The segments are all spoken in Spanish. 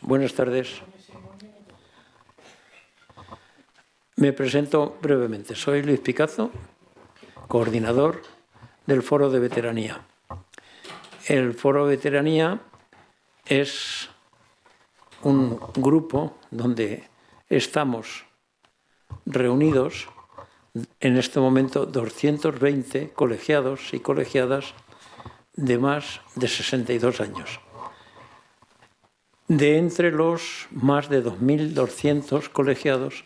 Buenas tardes. Me presento brevemente. Soy Luis Picazo, coordinador del Foro de Veteranía. El Foro de Veteranía es un grupo donde estamos reunidos en este momento 220 colegiados y colegiadas de más de 62 años. De entre los más de 2.200 colegiados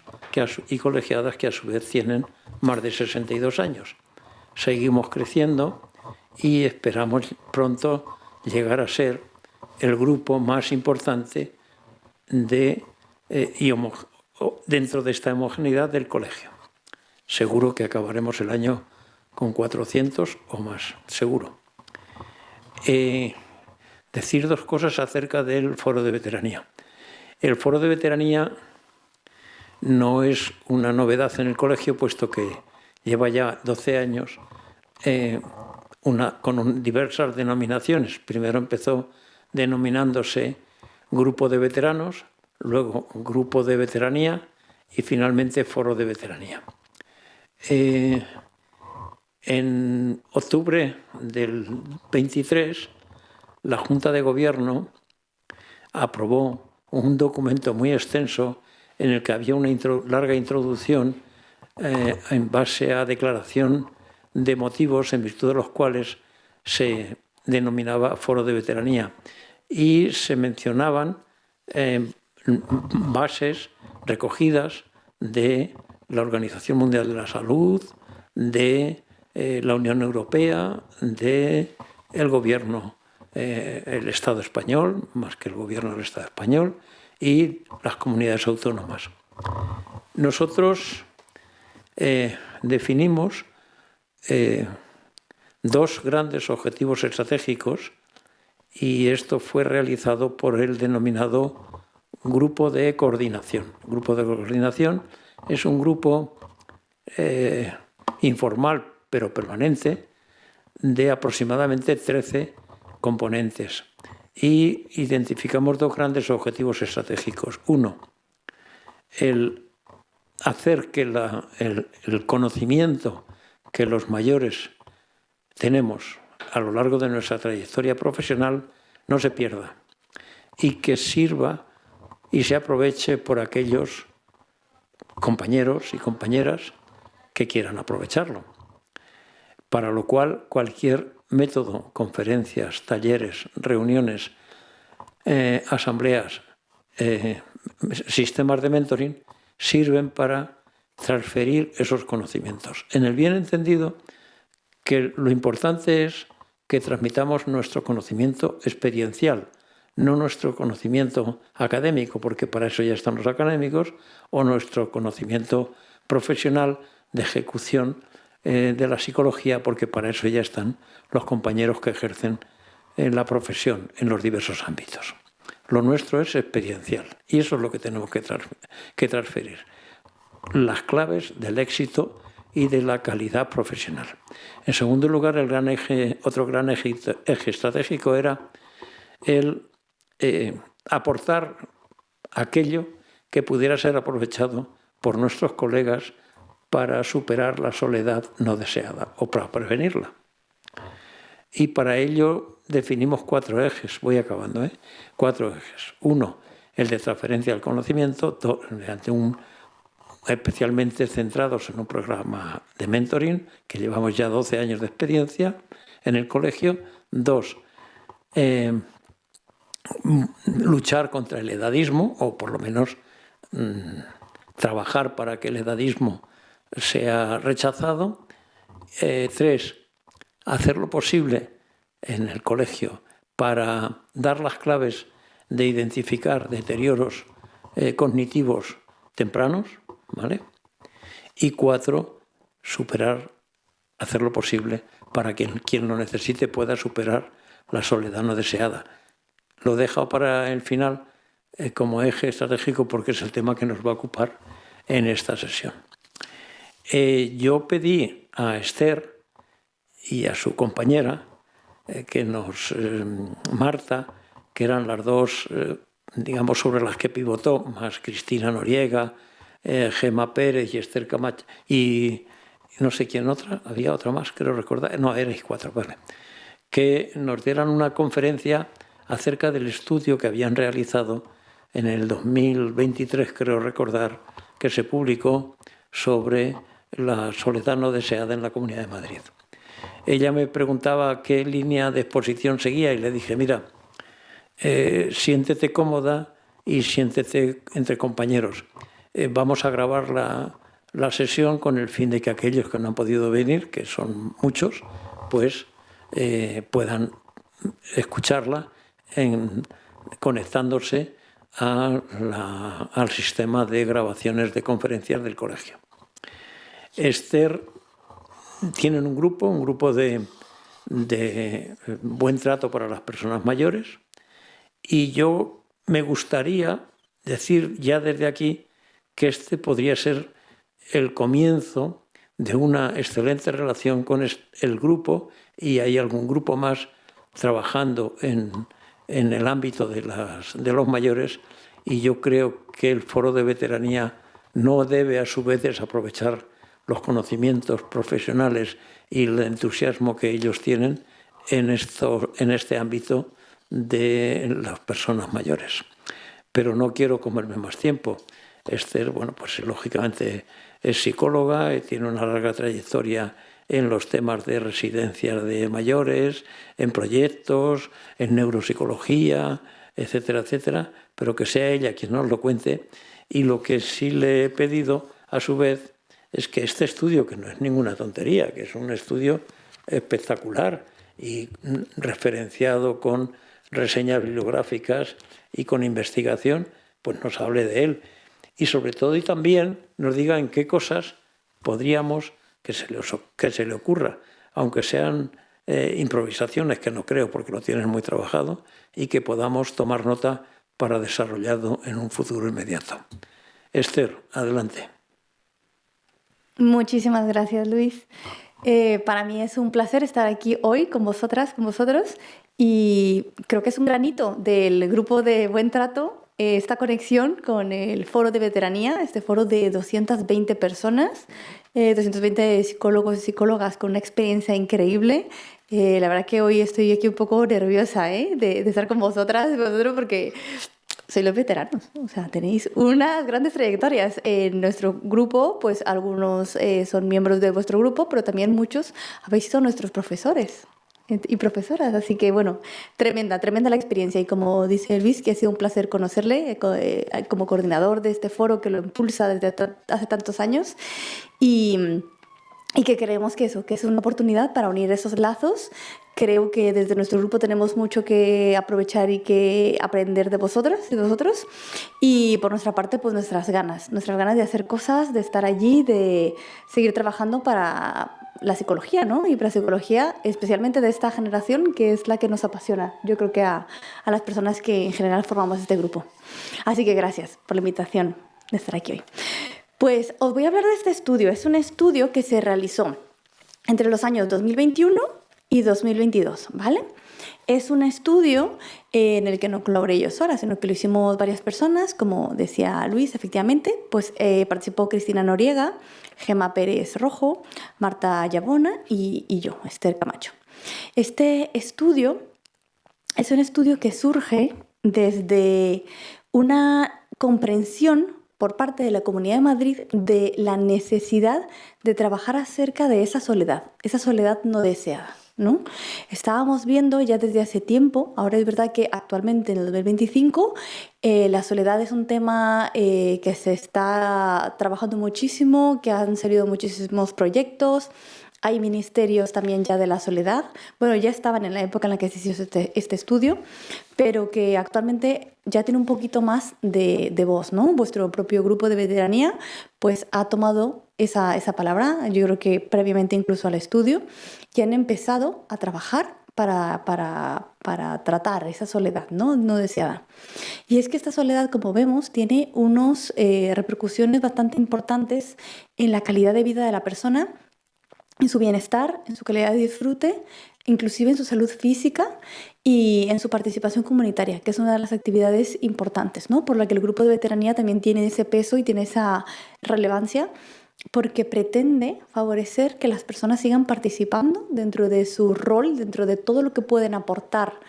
y colegiadas que a su vez tienen más de 62 años. Seguimos creciendo y esperamos pronto llegar a ser el grupo más importante dentro de esta homogeneidad del colegio. Seguro que acabaremos el año con 400 o más, seguro. Decir dos cosas acerca del Foro de Veteranía. El Foro de Veteranía no es una novedad en el colegio, puesto que lleva ya 12 años con diversas denominaciones. Primero empezó denominándose Grupo de Veteranos, luego Grupo de Veteranía y finalmente Foro de Veteranía. En octubre del 23, la Junta de Gobierno aprobó un documento muy extenso en el que había una larga introducción en base a declaración de motivos en virtud de los cuales se denominaba Foro de Veteranía y se mencionaban bases recogidas de la Organización Mundial de la Salud, de la Unión Europea, del Gobierno, el Estado español, más que el Gobierno del Estado español, y las comunidades autónomas. Nosotros definimos dos grandes objetivos estratégicos y esto fue realizado por el denominado Grupo de Coordinación. El Grupo de Coordinación es un grupo informal pero permanente de aproximadamente 13 componentes y identificamos dos grandes objetivos estratégicos. Uno, el hacer que el conocimiento que los mayores tenemos a lo largo de nuestra trayectoria profesional no se pierda y que sirva y se aproveche por aquellos compañeros y compañeras que quieran aprovecharlo. Para lo cual cualquier método, conferencias, talleres, reuniones, asambleas, sistemas de mentoring sirven para transferir esos conocimientos. En el bien entendido que lo importante es que transmitamos nuestro conocimiento experiencial, no nuestro conocimiento académico, porque para eso ya están los académicos, o nuestro conocimiento profesional de ejecución de la psicología, porque para eso ya están los compañeros que ejercen la profesión en los diversos ámbitos. Lo nuestro es experiencial y eso es lo que tenemos que transferir. Las claves del éxito y de la calidad profesional. En segundo lugar, otro gran eje estratégico era el aportar aquello que pudiera ser aprovechado por nuestros colegas para superar la soledad no deseada o para prevenirla. Y para ello definimos 4 ejes, voy acabando, 4 ejes. 1, el de transferencia del conocimiento, especialmente centrados en un programa de mentoring, que llevamos ya 12 años de experiencia en el colegio. 2, luchar contra el edadismo, o por lo menos trabajar para que el edadismo sea rechazado. 3, hacer lo posible en el colegio para dar las claves de identificar deterioros cognitivos tempranos, ¿vale? Y 4, hacer lo posible para que quien lo necesite pueda superar la soledad no deseada. Lo dejo para el final como eje estratégico porque es el tema que nos va a ocupar en esta sesión. Yo pedí a Esther y a su compañera, Marta, que eran las dos digamos, sobre las que pivotó, más Cristina Noriega, Gemma Pérez y Esther Camacho, y no sé quién otra, había otra más, creo recordar, no, erais 4, vale, que nos dieran una conferencia acerca del estudio que habían realizado en el 2023, creo recordar, que se publicó sobre la soledad no deseada en la Comunidad de Madrid. Ella me preguntaba qué línea de exposición seguía y le dije, mira, siéntete cómoda y siéntete entre compañeros. Vamos a grabar la sesión con el fin de que aquellos que no han podido venir, que son muchos, pues puedan escucharla conectándose al sistema de grabaciones de conferencias del colegio. Esther tienen un grupo de buen trato para las personas mayores, y yo me gustaría decir ya desde aquí que este podría ser el comienzo de una excelente relación con el grupo, y hay algún grupo más trabajando en el ámbito de los mayores, y yo creo que el Foro de Veteranía no debe a su vez desaprovechar los conocimientos profesionales y el entusiasmo que ellos tienen en este ámbito de las personas mayores. Pero no quiero comerme más tiempo. Esther, bueno, pues lógicamente es psicóloga y tiene una larga trayectoria en los temas de residencias de mayores, en proyectos, en neuropsicología, etcétera, etcétera, pero que sea ella quien nos lo cuente. Y lo que sí le he pedido, a su vez, es que este estudio, que no es ninguna tontería, que es un estudio espectacular y referenciado con reseñas bibliográficas y con investigación, pues nos hable de él. Y sobre todo y también nos diga en qué cosas podríamos que se le ocurra, aunque sean improvisaciones, que no creo porque lo tienes muy trabajado, y que podamos tomar nota para desarrollarlo en un futuro inmediato. Esther, adelante. Muchísimas gracias, Luis. Para mí es un placer estar aquí hoy con vosotras, con vosotros, y creo que es un granito del grupo de Buen Trato esta conexión con el Foro de Veteranía, este foro de 220 personas, 220 psicólogos y psicólogas con una experiencia increíble. La verdad que hoy estoy aquí un poco nerviosa de estar con vosotros, porque sois los veteranos, o sea, tenéis unas grandes trayectorias. En nuestro grupo, pues algunos son miembros de vuestro grupo, pero también muchos habéis sido nuestros profesores y profesoras, así que bueno, tremenda la experiencia, y como dice Luis, que ha sido un placer conocerle como coordinador de este foro que lo impulsa desde hace tantos años, y que creemos que es una oportunidad para unir esos lazos. Creo que desde nuestro grupo tenemos mucho que aprovechar y que aprender de vosotras y de vosotros. Y por nuestra parte, pues nuestras ganas de hacer cosas, de estar allí, de seguir trabajando para la psicología, ¿no? Y para la psicología, especialmente de esta generación, que es la que nos apasiona, yo creo que a las personas que en general formamos este grupo. Así que gracias por la invitación de estar aquí hoy. Pues os voy a hablar de este estudio. Es un estudio que se realizó entre los años 2021 y 2022, ¿vale? Es un estudio en el que no colaboré yo sola, sino que lo hicimos varias personas, como decía Luis, efectivamente. Pues participó Cristina Noriega, Gemma Pérez Rojo, Marta Yabona y yo, Esther Camacho. Este estudio es un estudio que surge desde una comprensión por parte de la Comunidad de Madrid de la necesidad de trabajar acerca de esa soledad no deseada, ¿no? Estábamos viendo ya desde hace tiempo, ahora es verdad que actualmente en el 2025 la soledad es un tema que se está trabajando muchísimo, que han salido muchísimos proyectos. Hay ministerios también ya de la soledad. Bueno, ya estaban en la época en la que se hizo este estudio, pero que actualmente ya tiene un poquito más de voz, ¿no? Vuestro propio grupo de veteranía pues ha tomado esa palabra, yo creo que previamente incluso al estudio, y han empezado a trabajar para tratar esa soledad no deseada. Y es que esta soledad, como vemos, tiene unas repercusiones bastante importantes en la calidad de vida de la persona, en su bienestar, en su calidad de disfrute, inclusive en su salud física y en su participación comunitaria, que es una de las actividades importantes, ¿no? Por la que el grupo de veteranía también tiene ese peso y tiene esa relevancia, porque pretende favorecer que las personas sigan participando dentro de su rol, dentro de todo lo que pueden aportar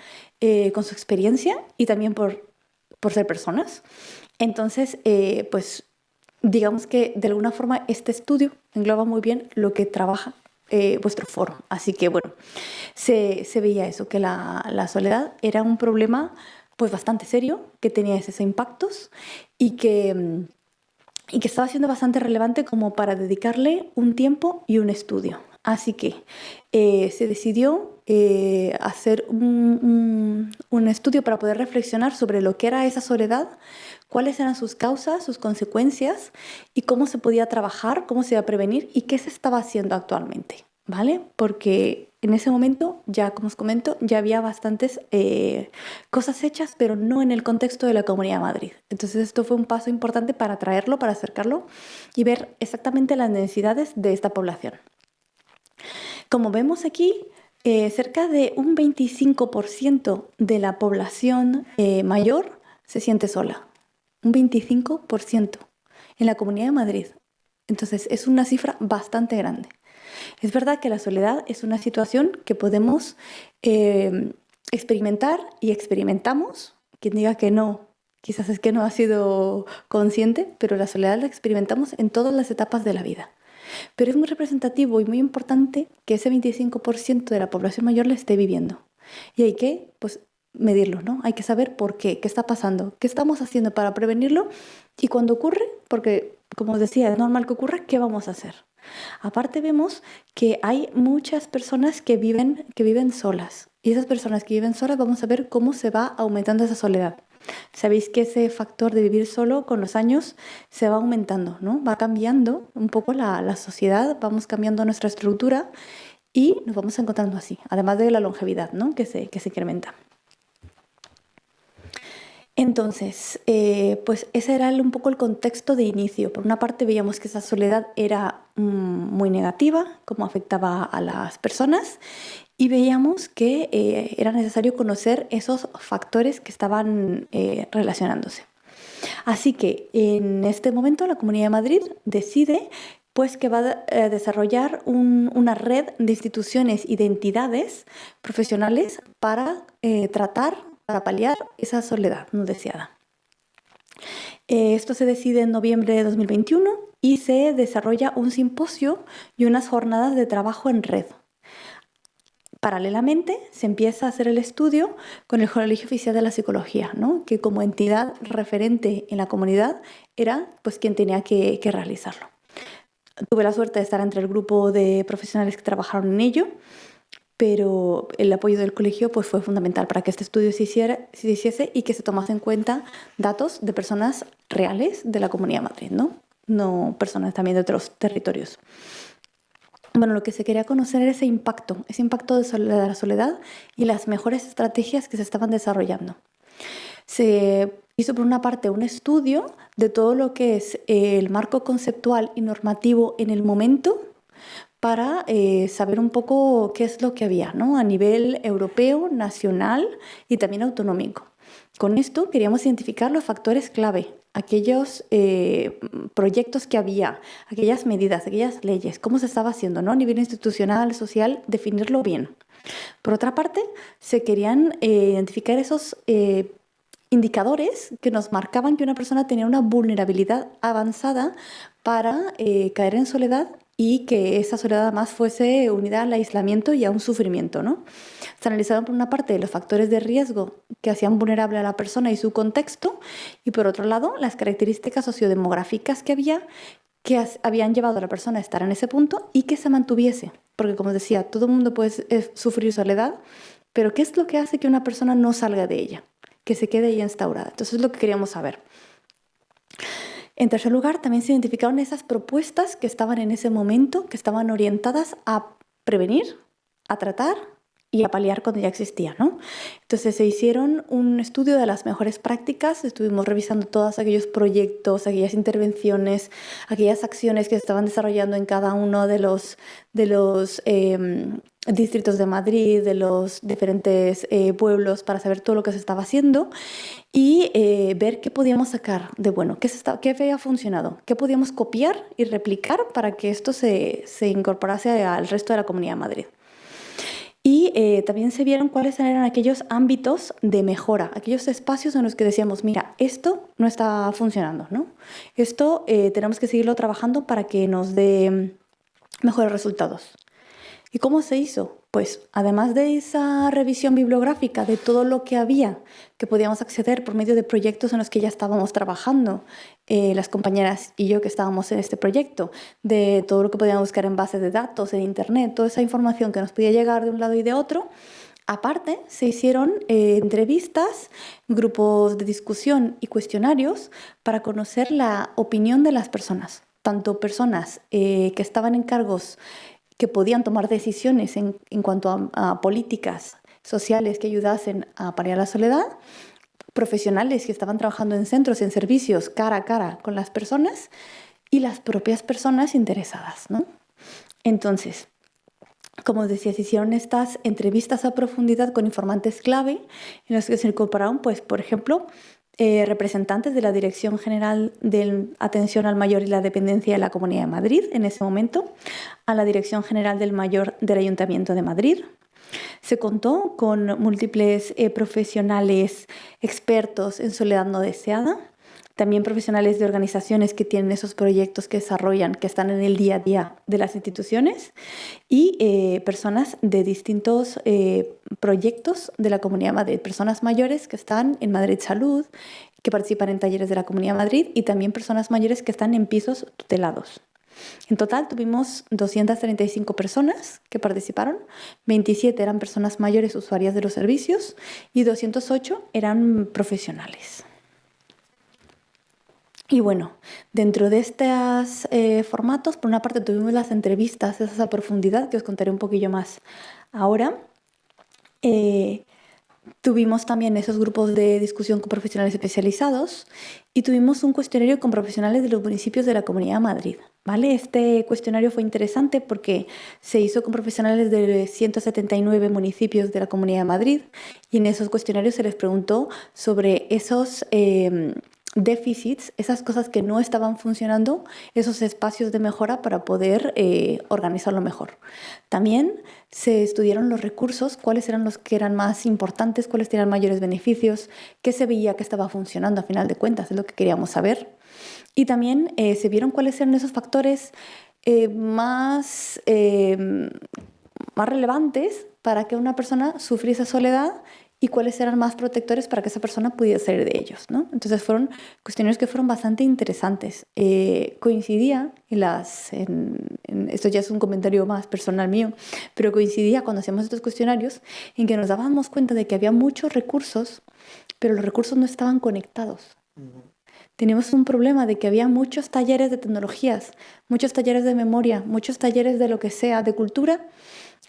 con su experiencia y también por ser personas. Entonces, pues digamos que de alguna forma este estudio engloba muy bien lo que trabaja vuestro foro. Así que bueno, se veía eso, que la soledad era un problema pues bastante serio, que tenía esos impactos y que estaba siendo bastante relevante como para dedicarle un tiempo y un estudio. Así que se decidió hacer un estudio para poder reflexionar sobre lo que era esa soledad, cuáles eran sus causas, sus consecuencias y cómo se podía trabajar, cómo se iba a prevenir y qué se estaba haciendo actualmente, ¿vale? Porque en ese momento, ya como os comento, ya había bastantes cosas hechas, pero no en el contexto de la Comunidad de Madrid. Entonces esto fue un paso importante para traerlo, para acercarlo y ver exactamente las necesidades de esta población. Como vemos aquí, cerca de un 25% de la población mayor se siente sola. Un 25% en la Comunidad de Madrid. Entonces es una cifra bastante grande. Es verdad que la soledad es una situación que podemos experimentar y experimentamos. Quien diga que no, quizás es que no ha sido consciente, pero la soledad la experimentamos en todas las etapas de la vida. Pero es muy representativo y muy importante que ese 25% de la población mayor la esté viviendo. Y hay que, pues, medirlo, ¿no? Hay que saber por qué está pasando, qué estamos haciendo para prevenirlo y cuando ocurre, porque, como os decía, es normal que ocurra, ¿qué vamos a hacer? Aparte vemos que hay muchas personas que viven solas. Y esas personas que viven solas vamos a ver cómo se va aumentando esa soledad. Sabéis que ese factor de vivir solo con los años se va aumentando, ¿no? Va cambiando un poco la sociedad, vamos cambiando nuestra estructura y nos vamos encontrando así, además de la longevidad, ¿no? que se incrementa. Entonces, pues ese era un poco el contexto de inicio. Por una parte veíamos que esa soledad era muy negativa, cómo afectaba a las personas, y veíamos que era necesario conocer esos factores que estaban relacionándose. Así que en este momento la Comunidad de Madrid decide pues que va a desarrollar una red de instituciones y de entidades profesionales para para paliar esa soledad no deseada. Esto se decide en noviembre de 2021 y se desarrolla un simposio y unas jornadas de trabajo en red. Paralelamente, se empieza a hacer el estudio con el Colegio Oficial de la Psicología, ¿no? Que como entidad referente en la comunidad era pues, quien tenía que realizarlo. Tuve la suerte de estar entre el grupo de profesionales que trabajaron en ello, pero el apoyo del colegio pues, fue fundamental para que este estudio se hiciese y que se tomase en cuenta datos de personas reales de la Comunidad de Madrid, no personas también de otros territorios. Bueno, lo que se quería conocer era ese impacto de la soledad y las mejores estrategias que se estaban desarrollando. Se hizo por una parte un estudio de todo lo que es el marco conceptual y normativo en el momento para saber un poco qué es lo que había, ¿no? A nivel europeo, nacional y también autonómico. Con esto queríamos identificar los factores clave, aquellos proyectos que había, aquellas medidas, aquellas leyes, cómo se estaba haciendo, ¿no? A nivel institucional, social, definirlo bien. Por otra parte, se querían identificar esos indicadores que nos marcaban que una persona tenía una vulnerabilidad avanzada para caer en soledad y que esa soledad además fuese unida al aislamiento y a un sufrimiento, ¿no? Se analizaron por una parte los factores de riesgo que hacían vulnerable a la persona y su contexto y por otro lado las características sociodemográficas que habían llevado a la persona a estar en ese punto y que se mantuviese. Porque como decía, todo el mundo puede sufrir soledad, pero ¿qué es lo que hace que una persona no salga de ella? Que se quede ahí instaurada. Entonces es lo que queríamos saber. En tercer lugar, también se identificaron esas propuestas que estaban en ese momento, que estaban orientadas a prevenir, a tratar y a paliar cuando ya existía, ¿no? Entonces se hicieron un estudio de las mejores prácticas, estuvimos revisando todos aquellos proyectos, aquellas intervenciones, aquellas acciones que se estaban desarrollando en cada uno de los distritos de Madrid, de los diferentes pueblos, para saber todo lo que se estaba haciendo y ver qué podíamos sacar de bueno, qué había funcionado, qué podíamos copiar y replicar para que esto se incorporase al resto de la Comunidad de Madrid. Y también se vieron cuáles eran aquellos ámbitos de mejora, aquellos espacios en los que decíamos, mira, esto no está funcionando, ¿no? Esto tenemos que seguirlo trabajando para que nos dé mejores resultados. ¿Y cómo se hizo? Pues además de esa revisión bibliográfica de todo lo que había, que podíamos acceder por medio de proyectos en los que ya estábamos trabajando, las compañeras y yo que estábamos en este proyecto, de todo lo que podíamos buscar en bases de datos, en internet, toda esa información que nos podía llegar de un lado y de otro. Aparte, se hicieron entrevistas, grupos de discusión y cuestionarios para conocer la opinión de las personas, tanto personas que estaban en cargos que podían tomar decisiones en cuanto a políticas sociales que ayudasen a paliar la soledad, profesionales que estaban trabajando en centros, en servicios, cara a cara con las personas y las propias personas interesadas, ¿no? Entonces, como os decía, se hicieron estas entrevistas a profundidad con informantes clave en las que se incorporaron, pues, por ejemplo, representantes de la Dirección General de Atención al Mayor y la Dependencia de la Comunidad de Madrid en ese momento, a la Dirección General del Mayor del Ayuntamiento de Madrid. Se contó con múltiples profesionales expertos en soledad no deseada, también profesionales de organizaciones que tienen esos proyectos que desarrollan, que están en el día a día de las instituciones y personas de distintos proyectos de la Comunidad de Madrid, personas mayores que están en Madrid Salud, que participan en talleres de la Comunidad de Madrid y también personas mayores que están en pisos tutelados. En total tuvimos 235 personas que participaron, 27 eran personas mayores usuarias de los servicios y 208 eran profesionales. Y bueno, dentro de estos formatos, por una parte tuvimos las entrevistas, esas a profundidad, que os contaré un poquillo más ahora. Tuvimos también esos grupos de discusión con profesionales especializados y tuvimos un cuestionario con profesionales de los municipios de la Comunidad de Madrid, ¿vale? Este cuestionario fue interesante porque se hizo con profesionales de 179 municipios de la Comunidad de Madrid y en esos cuestionarios se les preguntó sobre esos déficits, esas cosas que no estaban funcionando, esos espacios de mejora para poder organizarlo mejor. También se estudiaron los recursos, cuáles eran los que eran más importantes, cuáles tenían mayores beneficios, qué se veía que estaba funcionando a final de cuentas, es lo que queríamos saber. Y también se vieron cuáles eran esos factores más relevantes para que una persona sufriese soledad y cuáles eran más protectores para que esa persona pudiera salir de ellos, ¿no? Entonces fueron cuestionarios que fueron bastante interesantes. Coincidía esto ya es un comentario más personal mío, pero coincidía cuando hacíamos estos cuestionarios en que nos dábamos cuenta de que había muchos recursos, pero los recursos no estaban conectados. Teníamos un problema de que había muchos talleres de tecnologías, muchos talleres de memoria, muchos talleres de lo que sea, de cultura.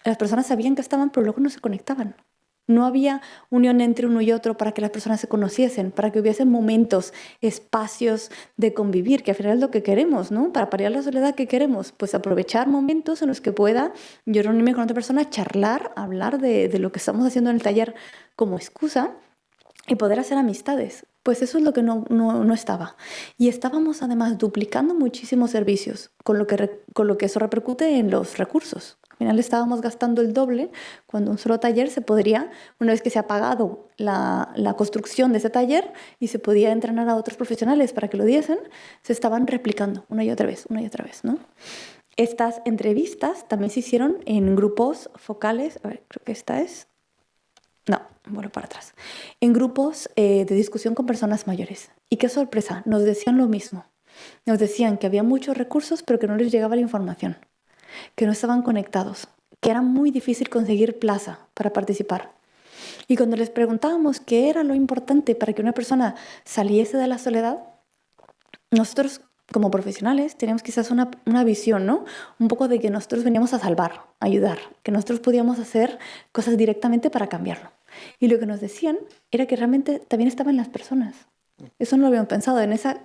Las personas sabían que estaban, pero luego no se conectaban. No había unión entre uno y otro para que las personas se conociesen, para que hubiesen momentos, espacios de convivir, que al final es lo que queremos, ¿no? Para paliar la soledad, ¿qué queremos? Pues aprovechar momentos en los que pueda yo reunirme con otra persona, charlar, hablar de lo que estamos haciendo en el taller como excusa y poder hacer amistades. Pues eso es lo que no estaba. Y estábamos además duplicando muchísimos servicios, con lo que eso repercute en los recursos. Al final estábamos gastando el doble cuando un solo taller se podría, una vez que se ha pagado la construcción de ese taller y se podía entrenar a otros profesionales para que lo diesen, se estaban replicando una y otra vez, ¿no? Estas entrevistas también se hicieron en grupos focales, a ver, creo que esta es... No, bueno, para atrás. En grupos de discusión con personas mayores. Y qué sorpresa, nos decían lo mismo. Nos decían que había muchos recursos, pero que no les llegaba la información, que no estaban conectados, que era muy difícil conseguir plaza para participar. Y cuando les preguntábamos qué era lo importante para que una persona saliese de la soledad, nosotros como profesionales teníamos quizás una visión, ¿no? Un poco de que nosotros veníamos a salvar, a ayudar, que nosotros podíamos hacer cosas directamente para cambiarlo. Y lo que nos decían era que realmente también estaba en las personas. Eso no lo habíamos pensado, en esa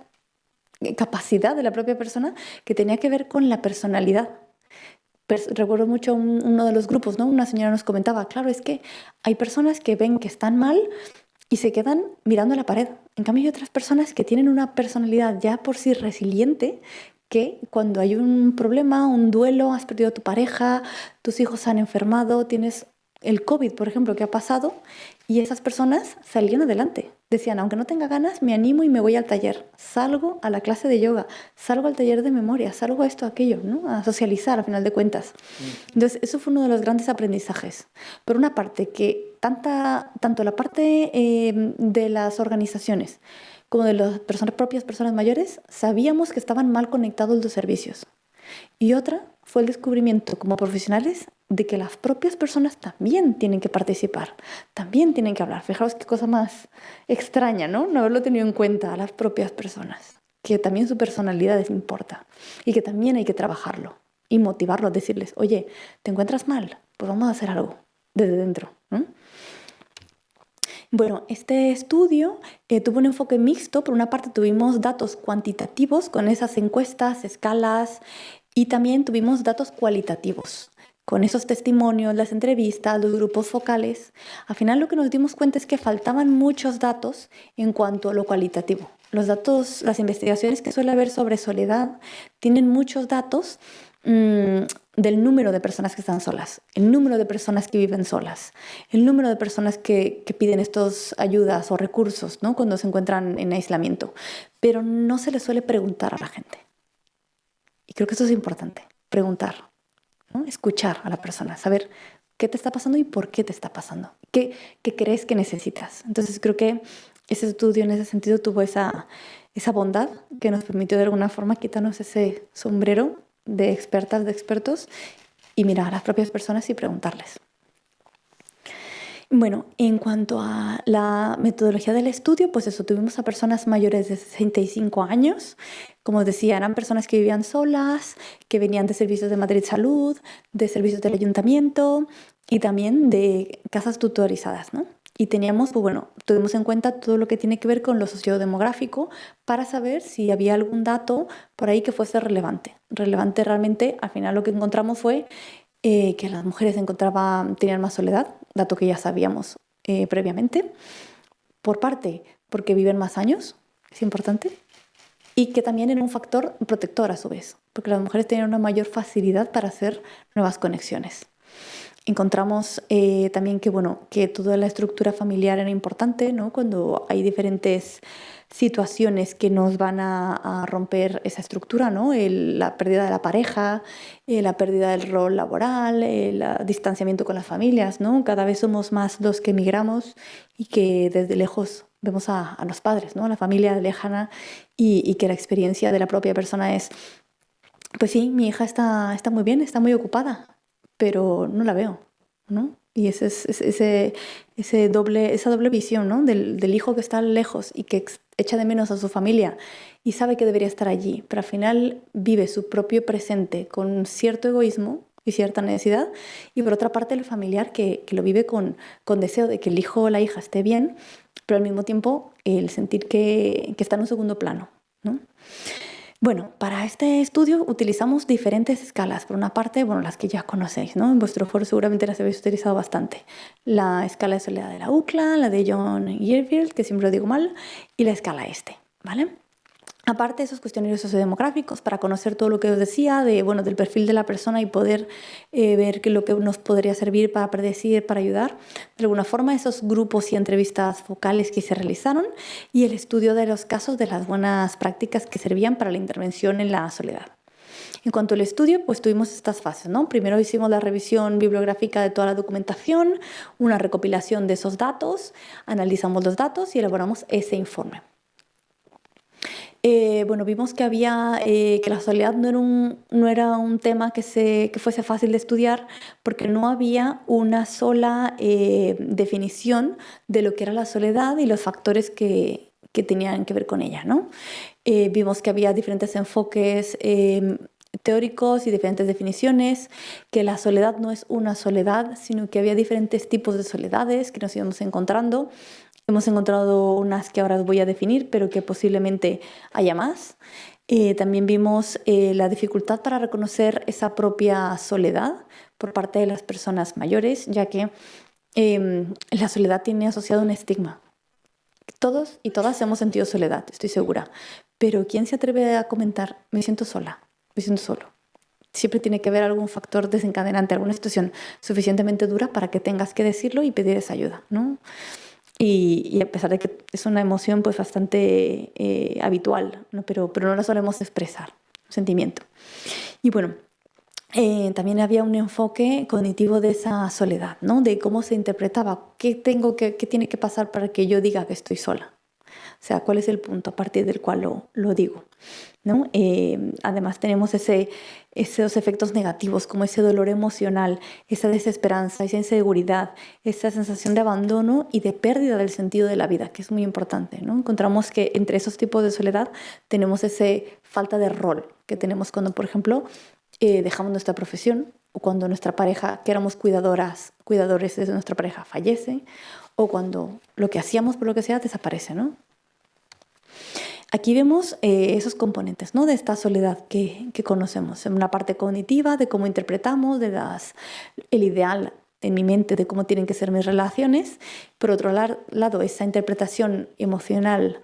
capacidad de la propia persona que tenía que ver con la personalidad. Recuerdo mucho uno de los grupos, ¿no? Una señora nos comentaba, claro, es que hay personas que ven que están mal y se quedan mirando a la pared. En cambio, hay otras personas que tienen una personalidad ya por sí resiliente, que cuando hay un problema, un duelo, has perdido a tu pareja, tus hijos se han enfermado, tienes el COVID, por ejemplo, que ha pasado, y esas personas salían adelante. Decían, aunque no tenga ganas, me animo y me voy al taller. Salgo a la clase de yoga, salgo al taller de memoria, salgo a esto, a aquello, ¿no? A socializar, a final de cuentas. Entonces, eso fue uno de los grandes aprendizajes. Por una parte, que tanto la parte de las organizaciones como de las propias personas mayores, sabíamos que estaban mal conectados los servicios. Y otra fue el descubrimiento como profesionales de que las propias personas también tienen que participar, también tienen que hablar. Fijaos qué cosa más extraña, ¿no? No haberlo tenido en cuenta a las propias personas, que también su personalidad les importa y que también hay que trabajarlo y motivarlos, decirles, oye, ¿te encuentras mal? Pues vamos a hacer algo desde dentro, ¿no? Bueno, este estudio tuvo un enfoque mixto. Por una parte tuvimos datos cuantitativos con esas encuestas, escalas, y también tuvimos datos cualitativos con esos testimonios, las entrevistas, los grupos focales. Al final lo que nos dimos cuenta es que faltaban muchos datos en cuanto a lo cualitativo. Los datos, las investigaciones que suele haber sobre soledad tienen muchos datos del número de personas que están solas, el número de personas que viven solas, el número de personas que piden estas ayudas o recursos, ¿no? Cuando se encuentran en aislamiento. Pero no se les suele preguntar a la gente. Y creo que eso es importante, preguntar, ¿no? Escuchar a la persona, saber qué te está pasando y por qué te está pasando, qué crees que necesitas. Entonces creo que ese estudio en ese sentido tuvo esa bondad que nos permitió de alguna forma quitarnos ese sombrero de expertas, de expertos, y mirar a las propias personas y preguntarles. Bueno, en cuanto a la metodología del estudio, pues eso, tuvimos a personas mayores de 65 años. Como os decía, eran personas que vivían solas, que venían de servicios de Madrid Salud, de servicios del ayuntamiento y también de casas tutorizadas, ¿no? Y teníamos, pues bueno, tuvimos en cuenta todo lo que tiene que ver con lo sociodemográfico para saber si había algún dato por ahí que fuese relevante. Relevante realmente, al final lo que encontramos fue que las mujeres tenían más soledad, dato que ya sabíamos previamente. Por parte, porque viven más años, es importante. Y que también era un factor protector a su vez, porque las mujeres tenían una mayor facilidad para hacer nuevas conexiones. Encontramos también que toda la estructura familiar era importante, ¿no? Cuando hay diferentes situaciones que nos van a romper esa estructura, ¿no? La pérdida de la pareja, la pérdida del rol laboral, el distanciamiento con las familias, ¿no? Cada vez somos más los que emigramos y que desde lejos vemos a los padres, ¿no? A la familia lejana y que la experiencia de la propia persona es, pues sí, mi hija está muy bien, está muy ocupada, pero no la veo, ¿no? Y esa doble visión, ¿no? Del hijo que está lejos y que echa de menos a su familia y sabe que debería estar allí, pero al final vive su propio presente con cierto egoísmo y cierta necesidad, y por otra parte el familiar que lo vive con deseo de que el hijo o la hija esté bien, pero al mismo tiempo el sentir que está en un segundo plano, ¿no? Bueno, para este estudio utilizamos diferentes escalas. Por una parte, bueno, las que ya conocéis, ¿no? En vuestro foro seguramente las habéis utilizado bastante. La escala de soledad de la UCLA, la de John Yearfield, que siempre lo digo mal, y la escala ¿vale? Aparte de esos cuestionarios sociodemográficos, para conocer todo lo que os decía, del perfil de la persona y poder ver lo que nos podría servir para predecir, para ayudar, de alguna forma, esos grupos y entrevistas focales que se realizaron y el estudio de los casos de las buenas prácticas que servían para la intervención en la soledad. En cuanto al estudio, pues tuvimos estas fases, ¿no? Primero hicimos la revisión bibliográfica de toda la documentación, una recopilación de esos datos, analizamos los datos y elaboramos ese informe. Vimos que que la soledad no era un tema que fuese fácil de estudiar porque no había una sola definición de lo que era la soledad y los factores que tenían que ver con ella, ¿no? Vimos que había diferentes enfoques teóricos y diferentes definiciones, que la soledad no es una soledad, sino que había diferentes tipos de soledades que nos íbamos encontrando. Hemos encontrado unas que ahora os voy a definir, pero que posiblemente haya más. También vimos la dificultad para reconocer esa propia soledad por parte de las personas mayores, ya que la soledad tiene asociado un estigma. Todos y todas hemos sentido soledad, estoy segura. Pero ¿quién se atreve a comentar, me siento sola, me siento solo? Siempre tiene que haber algún factor desencadenante, alguna situación suficientemente dura para que tengas que decirlo y pedir esa ayuda, ¿no? Y a pesar de que es una emoción pues bastante habitual, ¿no? Pero no la solemos expresar, un sentimiento. Y bueno, también había un enfoque cognitivo de esa soledad, ¿no? De cómo se interpretaba, qué tiene que pasar para que yo diga que estoy sola. O sea, cuál es el punto a partir del cual lo digo, ¿no? Además tenemos esos efectos negativos, como ese dolor emocional, esa desesperanza, esa inseguridad, esa sensación de abandono y de pérdida del sentido de la vida, que es muy importante, ¿no? Encontramos que entre esos tipos de soledad tenemos esa falta de rol que tenemos cuando, por ejemplo, dejamos nuestra profesión, o cuando nuestra pareja, que éramos cuidadores de nuestra pareja, fallece, o cuando lo que hacíamos por lo que sea desaparece, ¿no? Aquí vemos esos componentes, ¿no? De esta soledad que conocemos. En una parte cognitiva, de cómo interpretamos, el ideal en mi mente de cómo tienen que ser mis relaciones. Por otro lado, esa interpretación emocional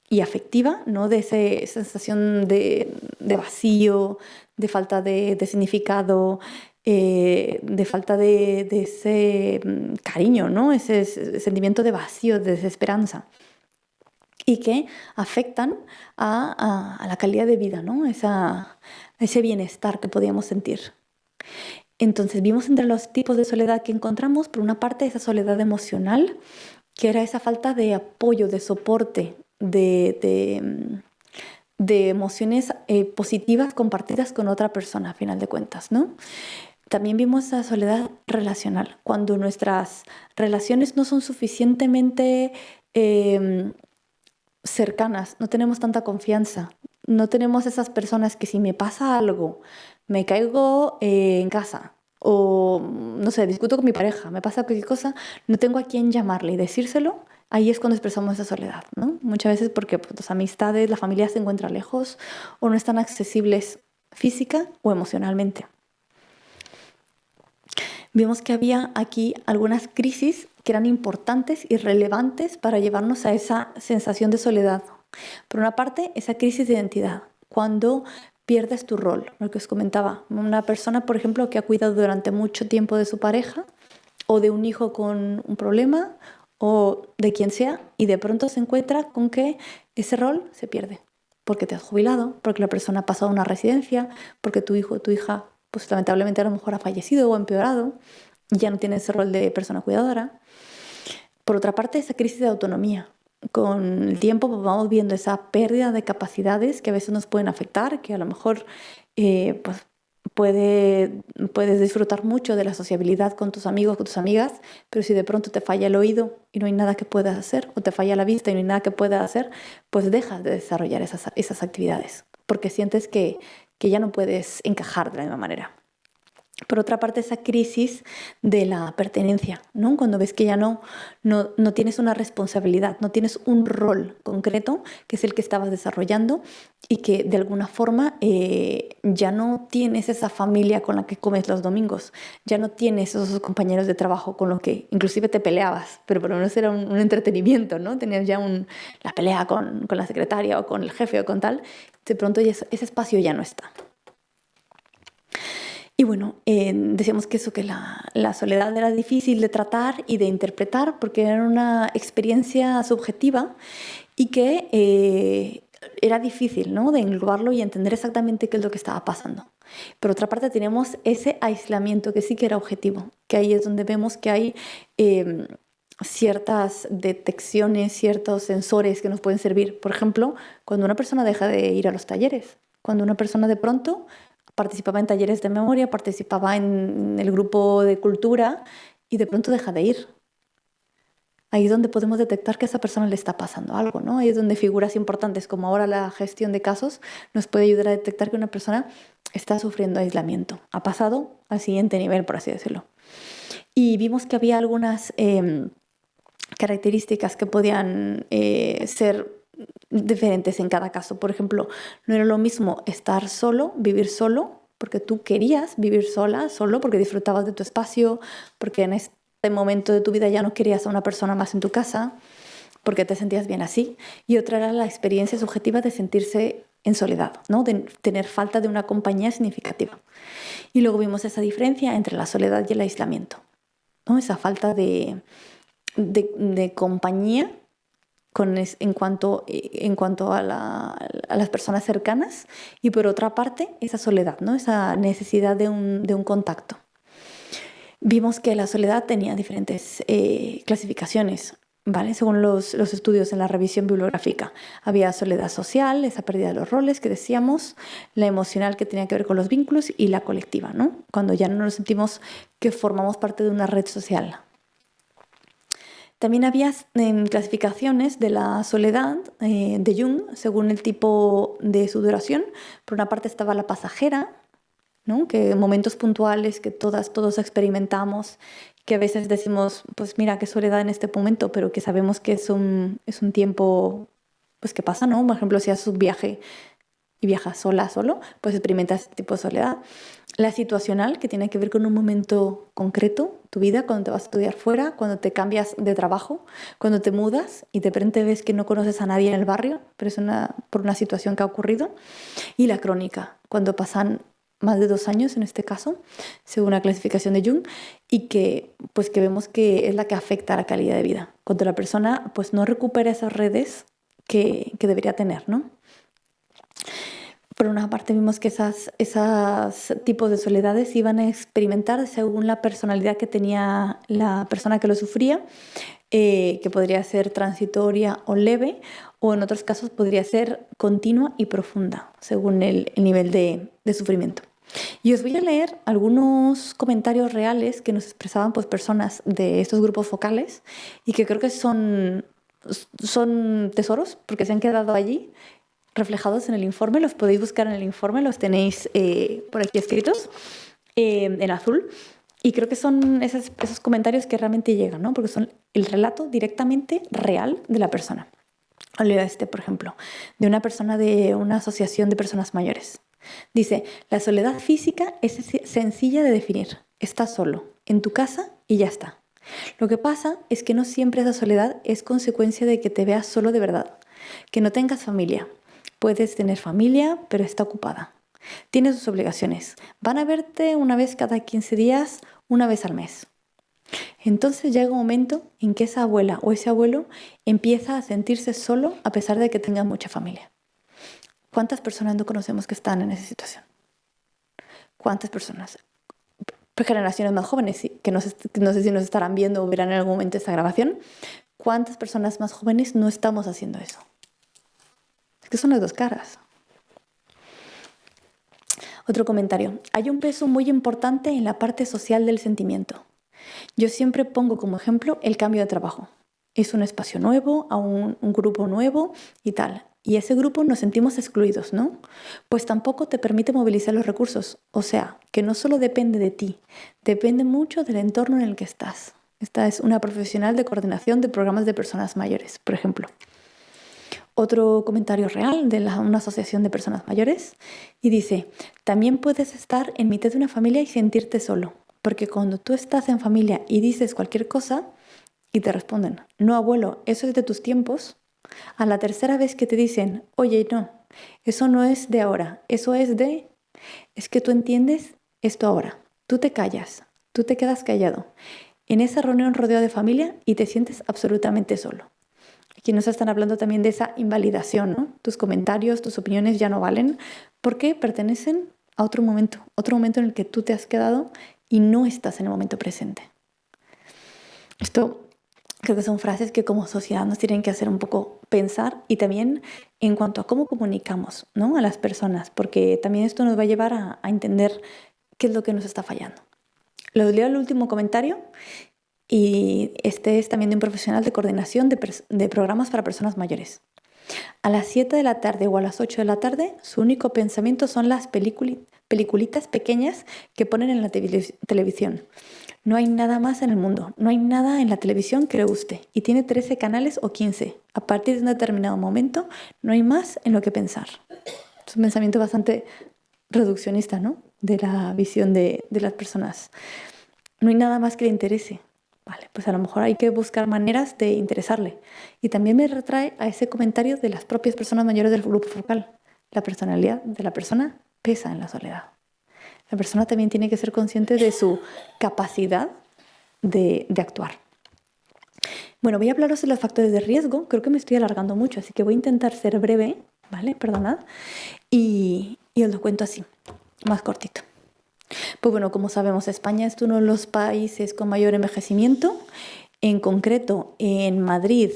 y afectiva, ¿no? De esa sensación de vacío, de falta de significado, de falta de ese cariño, ¿no? Ese sentimiento de vacío, de desesperanza. Y que afectan a la calidad de vida, ¿no? Ese bienestar que podíamos sentir. Entonces vimos entre los tipos de soledad que encontramos, por una parte, esa soledad emocional, que era esa falta de apoyo, de soporte, de emociones positivas compartidas con otra persona, a final de cuentas, ¿no? También vimos esa soledad relacional, cuando nuestras relaciones no son suficientemente cercanas, no tenemos tanta confianza, no tenemos esas personas que si me pasa algo, me caigo en casa o, no sé, discuto con mi pareja, me pasa cualquier cosa, no tengo a quién llamarle y decírselo, ahí es cuando expresamos esa soledad, ¿no? Muchas veces porque pues, las amistades, la familia se encuentra lejos o no están accesibles física o emocionalmente. Vimos que había aquí algunas crisis que eran importantes y relevantes para llevarnos a esa sensación de soledad. Por una parte, esa crisis de identidad, cuando pierdes tu rol, lo que os comentaba. Una persona, por ejemplo, que ha cuidado durante mucho tiempo de su pareja o de un hijo con un problema o de quien sea y de pronto se encuentra con que ese rol se pierde porque te has jubilado, porque la persona ha pasado a una residencia, porque tu hijo o tu hija pues lamentablemente a lo mejor ha fallecido o ha empeorado y ya no tiene ese rol de persona cuidadora. Por otra parte, esa crisis de autonomía. Con el tiempo pues, vamos viendo esa pérdida de capacidades que a veces nos pueden afectar, que a lo mejor pues, puedes disfrutar mucho de la sociabilidad con tus amigos, con tus amigas, pero si de pronto te falla el oído y no hay nada que puedas hacer, o te falla la vista y no hay nada que puedas hacer, pues dejas de desarrollar esas actividades, porque sientes que ya no puedes encajar de la misma manera. Por otra parte, esa crisis de la pertenencia, ¿no? Cuando ves que ya no tienes una responsabilidad, no tienes un rol concreto, que es el que estabas desarrollando, y que de alguna forma ya no tienes esa familia con la que comes los domingos, ya no tienes esos compañeros de trabajo con los que inclusive te peleabas, pero por lo menos era un entretenimiento, ¿no? Tenías ya la pelea con la secretaria o con el jefe o con tal, de pronto ya ese espacio ya no está. Y bueno, decíamos que la soledad era difícil de tratar y de interpretar porque era una experiencia subjetiva y que era difícil, ¿no? De englobarlo y entender exactamente qué es lo que estaba pasando. Por otra parte tenemos ese aislamiento que sí que era objetivo, que ahí es donde vemos que hay ciertas detecciones, ciertos sensores que nos pueden servir. Por ejemplo, cuando una persona deja de ir a los talleres, cuando una persona de pronto participaba en talleres de memoria, participaba en el grupo de cultura y de pronto deja de ir. Ahí es donde podemos detectar que a esa persona le está pasando algo, ¿no? Ahí es donde figuras importantes como ahora la gestión de casos nos puede ayudar a detectar que una persona está sufriendo aislamiento. Ha pasado al siguiente nivel, por así decirlo. Y vimos que había algunas características que podían ser diferentes en cada caso. Por ejemplo, no era lo mismo estar solo, vivir solo, porque tú querías vivir sola, solo, porque disfrutabas de tu espacio, porque en este momento de tu vida ya no querías a una persona más en tu casa, porque te sentías bien así. Y otra era la experiencia subjetiva de sentirse en soledad, ¿no? De tener falta de una compañía significativa. Y luego vimos esa diferencia entre la soledad y el aislamiento, ¿no? Esa falta de compañía en cuanto a las personas cercanas, y por otra parte esa soledad, ¿no? Esa necesidad de un contacto. Vimos que la soledad tenía diferentes clasificaciones, ¿vale? Según los estudios en la revisión bibliográfica. Había soledad social, esa pérdida de los roles que decíamos, la emocional que tenía que ver con los vínculos, y la colectiva, ¿no? Cuando ya no nos sentimos que formamos parte de una red social. También había clasificaciones de la soledad de Jung según el tipo de su duración. Por una parte estaba la pasajera, ¿no? Que momentos puntuales que todos experimentamos, que a veces decimos, pues mira, qué soledad en este momento, pero que sabemos que es un tiempo pues que pasa, ¿no? Por ejemplo, si haces un viaje y viajas solo, pues experimentas este tipo de soledad. La situacional, que tiene que ver con un momento concreto, tu vida, cuando te vas a estudiar fuera, cuando te cambias de trabajo, cuando te mudas y de repente ves que no conoces a nadie en el barrio, pero es por una situación que ha ocurrido. Y la crónica, cuando pasan más de 2 años en este caso, según la clasificación de Jung, y que vemos que es la que afecta a la calidad de vida, cuando la persona pues no recupera esas redes que debería tener, ¿no? Por una parte vimos que esos tipos de soledades iban a experimentar según la personalidad que tenía la persona que lo sufría, que podría ser transitoria o leve, o en otros casos podría ser continua y profunda, según el nivel de sufrimiento. Y os voy a leer algunos comentarios reales que nos expresaban pues, personas de estos grupos focales, y que creo que son tesoros porque se han quedado allí reflejados en el informe. Los podéis buscar en el informe, los tenéis por aquí escritos en azul. Y creo que son esos comentarios que realmente llegan, ¿no? Porque son el relato directamente real de la persona. Leo por ejemplo, de una persona de una asociación de personas mayores. Dice, la soledad física es sencilla de definir. Estás solo, en tu casa y ya está. Lo que pasa es que no siempre esa soledad es consecuencia de que te veas solo de verdad, que no tengas familia. Puedes tener familia, pero está ocupada. Tienes sus obligaciones. Van a verte una vez cada 15 días, una vez al mes. Entonces llega un momento en que esa abuela o ese abuelo empieza a sentirse solo a pesar de que tenga mucha familia. ¿Cuántas personas no conocemos que están en esa situación? ¿Cuántas personas? Generaciones más jóvenes, que no sé si nos estarán viendo o verán en algún momento esta grabación. ¿Cuántas personas más jóvenes no estamos haciendo eso? Es que son las dos caras. Otro comentario. Hay un peso muy importante en la parte social del sentimiento. Yo siempre pongo como ejemplo el cambio de trabajo. Es un espacio nuevo, a un grupo nuevo y tal. Y ese grupo nos sentimos excluidos, ¿no? Pues tampoco te permite movilizar los recursos. O sea, que no solo depende de ti, depende mucho del entorno en el que estás. Esta es una profesional de coordinación de programas de personas mayores, por ejemplo. Otro comentario real de una asociación de personas mayores, y dice, también puedes estar en mitad de una familia y sentirte solo, porque cuando tú estás en familia y dices cualquier cosa y te responden, no abuelo, eso es de tus tiempos, a la tercera vez que te dicen, oye, no, eso no es de ahora, eso es que tú entiendes esto ahora, tú te callas, tú te quedas callado en esa reunión rodeado de familia y te sientes absolutamente solo. Aquí nos están hablando también de esa invalidación, ¿no? Tus comentarios, tus opiniones ya no valen porque pertenecen a otro momento en el que tú te has quedado y no estás en el momento presente. Esto creo que son frases que como sociedad nos tienen que hacer un poco pensar, y también en cuanto a cómo comunicamos, ¿no? A las personas, porque también esto nos va a llevar a entender qué es lo que nos está fallando. Leo el último comentario y este es también de un profesional de coordinación de programas para personas mayores. A las 7 de la tarde o a las 8 de la tarde, su único pensamiento son las peliculitas pequeñas que ponen en la televisión. No hay nada más en el mundo, no hay nada en la televisión que le guste. Y tiene 13 canales o 15. A partir de un determinado momento, no hay más en lo que pensar. Es un pensamiento bastante reduccionista, ¿no? De la visión de las personas. No hay nada más que le interese. Vale, pues a lo mejor hay que buscar maneras de interesarle. Y también me retrae a ese comentario de las propias personas mayores del grupo focal. La personalidad de la persona pesa en la soledad. La persona también tiene que ser consciente de su capacidad de actuar. Bueno, voy a hablaros de los factores de riesgo. Creo que me estoy alargando mucho, así que voy a intentar ser breve, ¿vale? Perdonad. Y os lo cuento así, más cortito. Pues bueno, como sabemos, España es uno de los países con mayor envejecimiento. En concreto, en Madrid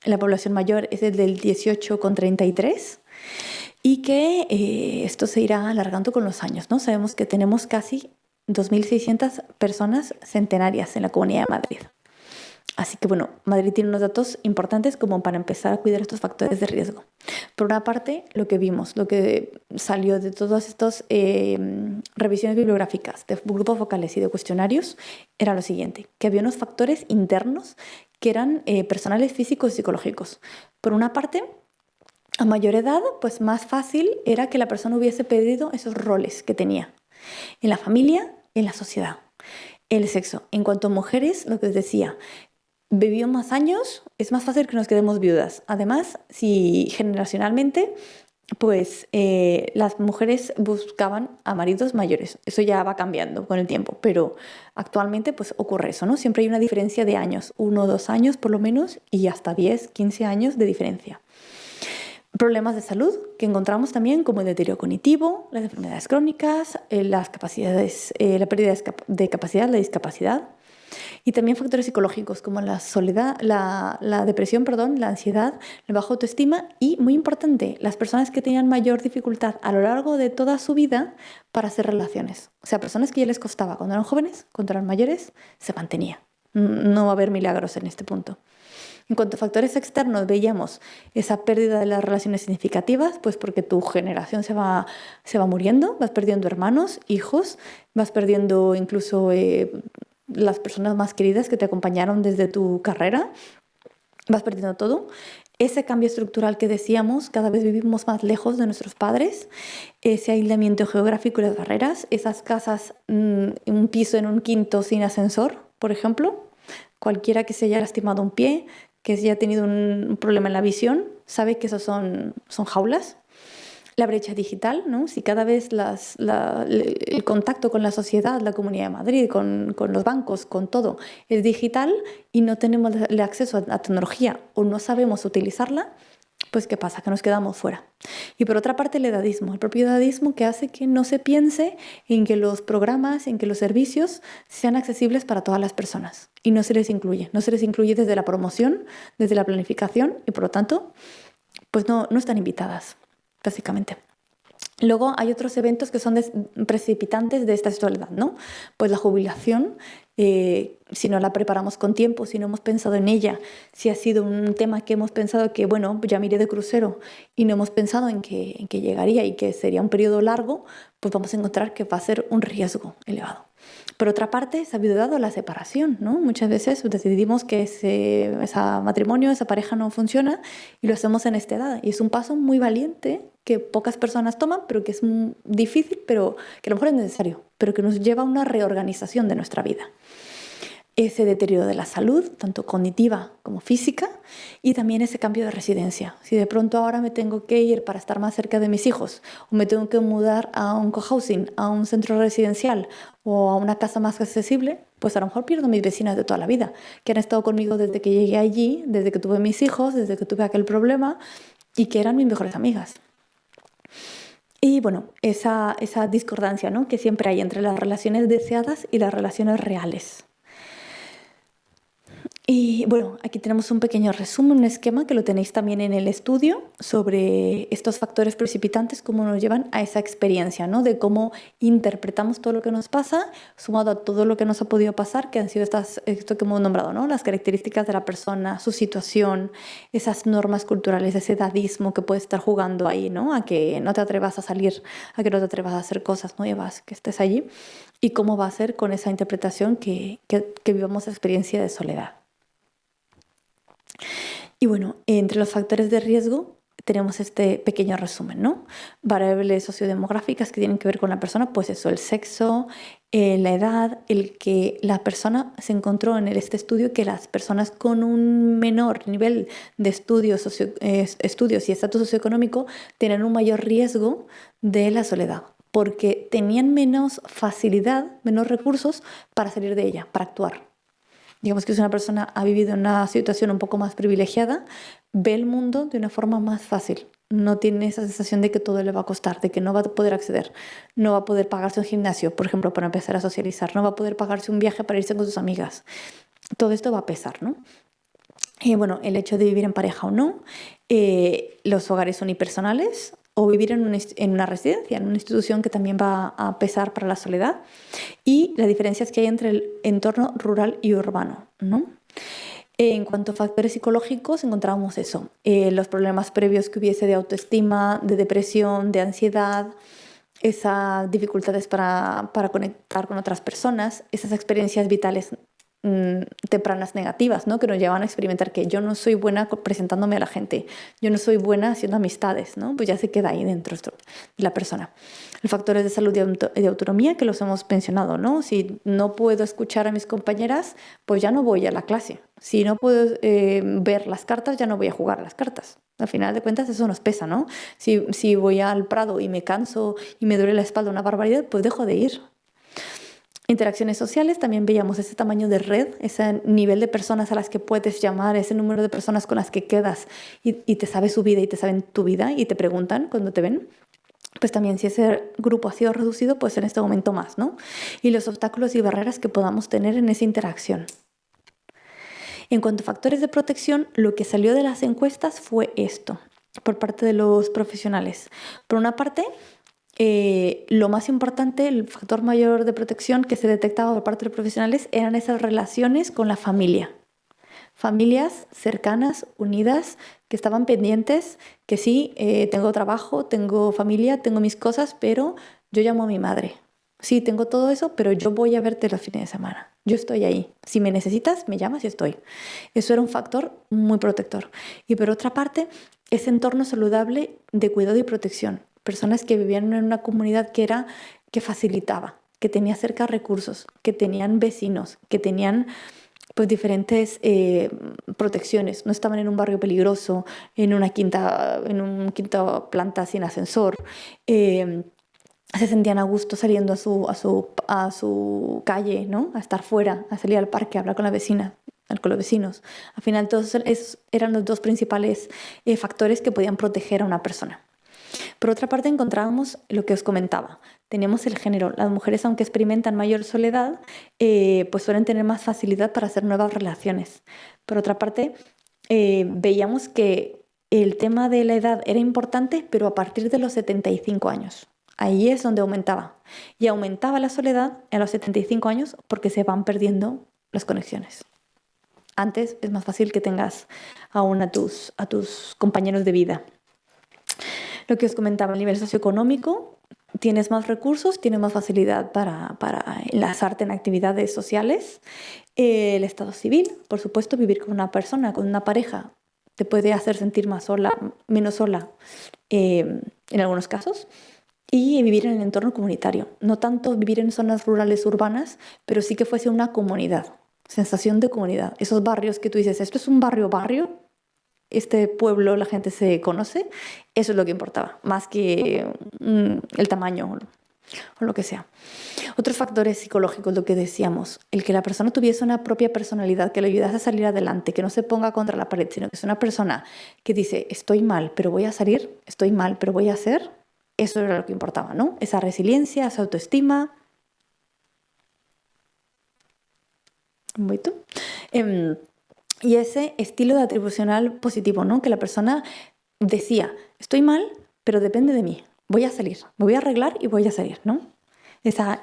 la población mayor es del 18,33 y que esto se irá alargando con los años, ¿no? Sabemos que tenemos casi 2.600 personas centenarias en la Comunidad de Madrid. Así que bueno, Madrid tiene unos datos importantes como para empezar a cuidar estos factores de riesgo. Por una parte, lo que vimos, lo que salió de todas estas revisiones bibliográficas de grupos focales y de cuestionarios, era lo siguiente, que había unos factores internos que eran personales, físicos y psicológicos. Por una parte, a mayor edad, pues más fácil era que la persona hubiese perdido esos roles que tenía en la familia, en la sociedad. El sexo. En cuanto a mujeres, lo que os decía, vivimos más años, es más fácil que nos quedemos viudas. Además, si generacionalmente, pues las mujeres buscaban a maridos mayores. Eso ya va cambiando con el tiempo, pero actualmente pues ocurre eso, ¿no? Siempre hay una diferencia de años, 1 o 2 años por lo menos, y hasta 10, 15 años de diferencia. Problemas de salud que encontramos también como el deterioro cognitivo, las enfermedades crónicas, las capacidades, la pérdida de capacidad, la discapacidad. Y también factores psicológicos como la soledad, la depresión, la ansiedad, la baja autoestima y, muy importante, las personas que tenían mayor dificultad a lo largo de toda su vida para hacer relaciones. O sea, personas que ya les costaba cuando eran jóvenes, cuando eran mayores, se mantenía. No va a haber milagros en este punto. En cuanto a factores externos, veíamos esa pérdida de las relaciones significativas, pues porque tu generación se va muriendo, vas perdiendo hermanos, hijos, vas perdiendo incluso las personas más queridas que te acompañaron desde tu carrera, vas perdiendo todo. Ese cambio estructural que decíamos, cada vez vivimos más lejos de nuestros padres, ese aislamiento geográfico y las barreras, esas casas, un piso en un quinto sin ascensor, por ejemplo, cualquiera que se haya lastimado un pie, que haya tenido un problema en la visión, sabe que esos son jaulas. La brecha digital, ¿no? Si cada vez el contacto con la sociedad, la Comunidad de Madrid, con los bancos, con todo, es digital y no tenemos el acceso a la tecnología o no sabemos utilizarla, pues ¿qué pasa? Que nos quedamos fuera. Y por otra parte el edadismo, el propio edadismo que hace que no se piense en que los programas, en que los servicios sean accesibles para todas las personas y no se les incluye desde la promoción, desde la planificación y por lo tanto pues no están invitadas, básicamente. Luego hay otros eventos que son precipitantes de esta soledad, ¿no? Pues la jubilación, si no la preparamos con tiempo, si no hemos pensado en ella, si ha sido un tema que hemos pensado que, bueno, ya me iré de crucero y no hemos pensado en que llegaría y que sería un periodo largo, pues vamos a encontrar que va a ser un riesgo elevado. Por otra parte, se ha habido dado la separación, ¿no? Muchas veces decidimos que ese matrimonio, esa pareja no funciona y lo hacemos en esta edad. Y es un paso muy valiente que pocas personas toman, pero que es difícil, pero que a lo mejor es necesario, pero que nos lleva a una reorganización de nuestra vida. Ese deterioro de la salud, tanto cognitiva como física, y también ese cambio de residencia. Si de pronto ahora me tengo que ir para estar más cerca de mis hijos, o me tengo que mudar a un cohousing, a un centro residencial, o a una casa más accesible, pues a lo mejor pierdo a mis vecinas de toda la vida, que han estado conmigo desde que llegué allí, desde que tuve mis hijos, desde que tuve aquel problema, y que eran mis mejores amigas. Y bueno, esa discordancia, ¿no?, que siempre hay entre las relaciones deseadas y las relaciones reales. Y bueno, aquí tenemos un pequeño resumen, un esquema que lo tenéis también en el estudio sobre estos factores precipitantes, cómo nos llevan a esa experiencia, ¿no? De cómo interpretamos todo lo que nos pasa, sumado a todo lo que nos ha podido pasar, que han sido esto que hemos nombrado, ¿no? Las características de la persona, su situación, esas normas culturales, ese edadismo que puede estar jugando ahí, ¿no? A que no te atrevas a salir, a que no te atrevas a hacer cosas nuevas, que estés allí. Y cómo va a ser con esa interpretación que vivamos la experiencia de soledad. Y bueno, entre los factores de riesgo tenemos este pequeño resumen, ¿no? Variables sociodemográficas que tienen que ver con la persona, pues eso, el sexo, la edad, el que la persona se encontró en este estudio que las personas con un menor nivel de estudios y estatus socioeconómico tienen un mayor riesgo de la soledad, porque tenían menos facilidad, menos recursos para salir de ella, para actuar. Digamos que si una persona ha vivido en una situación un poco más privilegiada, ve el mundo de una forma más fácil. No tiene esa sensación de que todo le va a costar, de que no va a poder acceder, no va a poder pagarse un gimnasio, por ejemplo, para empezar a socializar, no va a poder pagarse un viaje para irse con sus amigas. Todo esto va a pesar, ¿no? Y bueno, el hecho de vivir en pareja o no, los hogares unipersonales o vivir en una residencia, en una institución que también va a pesar para la soledad, y las diferencias que hay entre el entorno rural y urbano, ¿no? En cuanto a factores psicológicos, encontramos eso, los problemas previos que hubiese de autoestima, de depresión, de ansiedad, esas dificultades para conectar con otras personas, esas experiencias vitales tempranas negativas, ¿no? Que nos llevan a experimentar que yo no soy buena presentándome a la gente, yo no soy buena haciendo amistades, ¿no? Pues ya se queda ahí dentro de la persona. Los factores de salud y de autonomía que los hemos mencionado, ¿no? Si no puedo escuchar a mis compañeras, pues ya no voy a la clase. Si no puedo ver las cartas, ya no voy a jugar a las cartas. Al final de cuentas eso nos pesa, ¿no? Si voy al Prado y me canso y me duele la espalda una barbaridad, pues dejo de ir. Interacciones sociales, también veíamos ese tamaño de red, ese nivel de personas a las que puedes llamar, ese número de personas con las que quedas y te sabes su vida y te saben tu vida y te preguntan cuando te ven. Pues también si ese grupo ha sido reducido, pues en este momento más, ¿no? Y los obstáculos y barreras que podamos tener en esa interacción. En cuanto a factores de protección, lo que salió de las encuestas fue esto, por parte de los profesionales. Por una parte, lo más importante, el factor mayor de protección que se detectaba por parte de los profesionales eran esas relaciones con la familia. Familias cercanas, unidas, que estaban pendientes, que sí, tengo trabajo, tengo familia, tengo mis cosas, pero yo llamo a mi madre. Sí, tengo todo eso, pero yo voy a verte los fines de semana. Yo estoy ahí. Si me necesitas, me llamas y estoy. Eso era un factor muy protector. Y por otra parte, ese entorno saludable de cuidado y protección. Personas que vivían en una comunidad que facilitaba, que tenía cerca recursos, que tenían vecinos, que tenían pues diferentes protecciones. No estaban en un barrio peligroso, en una quinta planta sin ascensor. Se sentían a gusto saliendo a su calle, ¿no? A estar fuera, a salir al parque, a hablar con la vecina, con los vecinos. Al final, todos esos eran los dos principales factores que podían proteger a una persona. Por otra parte, encontrábamos lo que os comentaba. Teníamos el género. Las mujeres, aunque experimentan mayor soledad, pues suelen tener más facilidad para hacer nuevas relaciones. Por otra parte, veíamos que el tema de la edad era importante, pero a partir de los 75 años. Ahí es donde aumentaba. Y aumentaba la soledad a los 75 años porque se van perdiendo las conexiones. Antes es más fácil que tengas aún a tus compañeros de vida. Lo que os comentaba, el nivel socioeconómico, tienes más recursos, tienes más facilidad para enlazarte en actividades sociales. El estado civil, por supuesto, vivir con una persona, con una pareja, te puede hacer sentir más sola, menos sola en algunos casos. Y vivir en el entorno comunitario. No tanto vivir en zonas rurales urbanas, pero sí que fuese una comunidad, sensación de comunidad. Esos barrios que tú dices, esto es un barrio, este pueblo la gente se conoce, eso es lo que importaba, más que el tamaño o lo que sea. Otros factores psicológicos, lo que decíamos, el que la persona tuviese una propia personalidad, que le ayudase a salir adelante, que no se ponga contra la pared, sino que es una persona que dice, estoy mal, pero voy a salir, estoy mal, pero voy a hacer. Eso era lo que importaba, ¿no? Esa resiliencia, esa autoestima. ¿Voy tú? Y ese estilo de atribucional positivo, ¿no? Que la persona decía, estoy mal, pero depende de mí. Voy a salir, me voy a arreglar y voy a salir, ¿no? Esa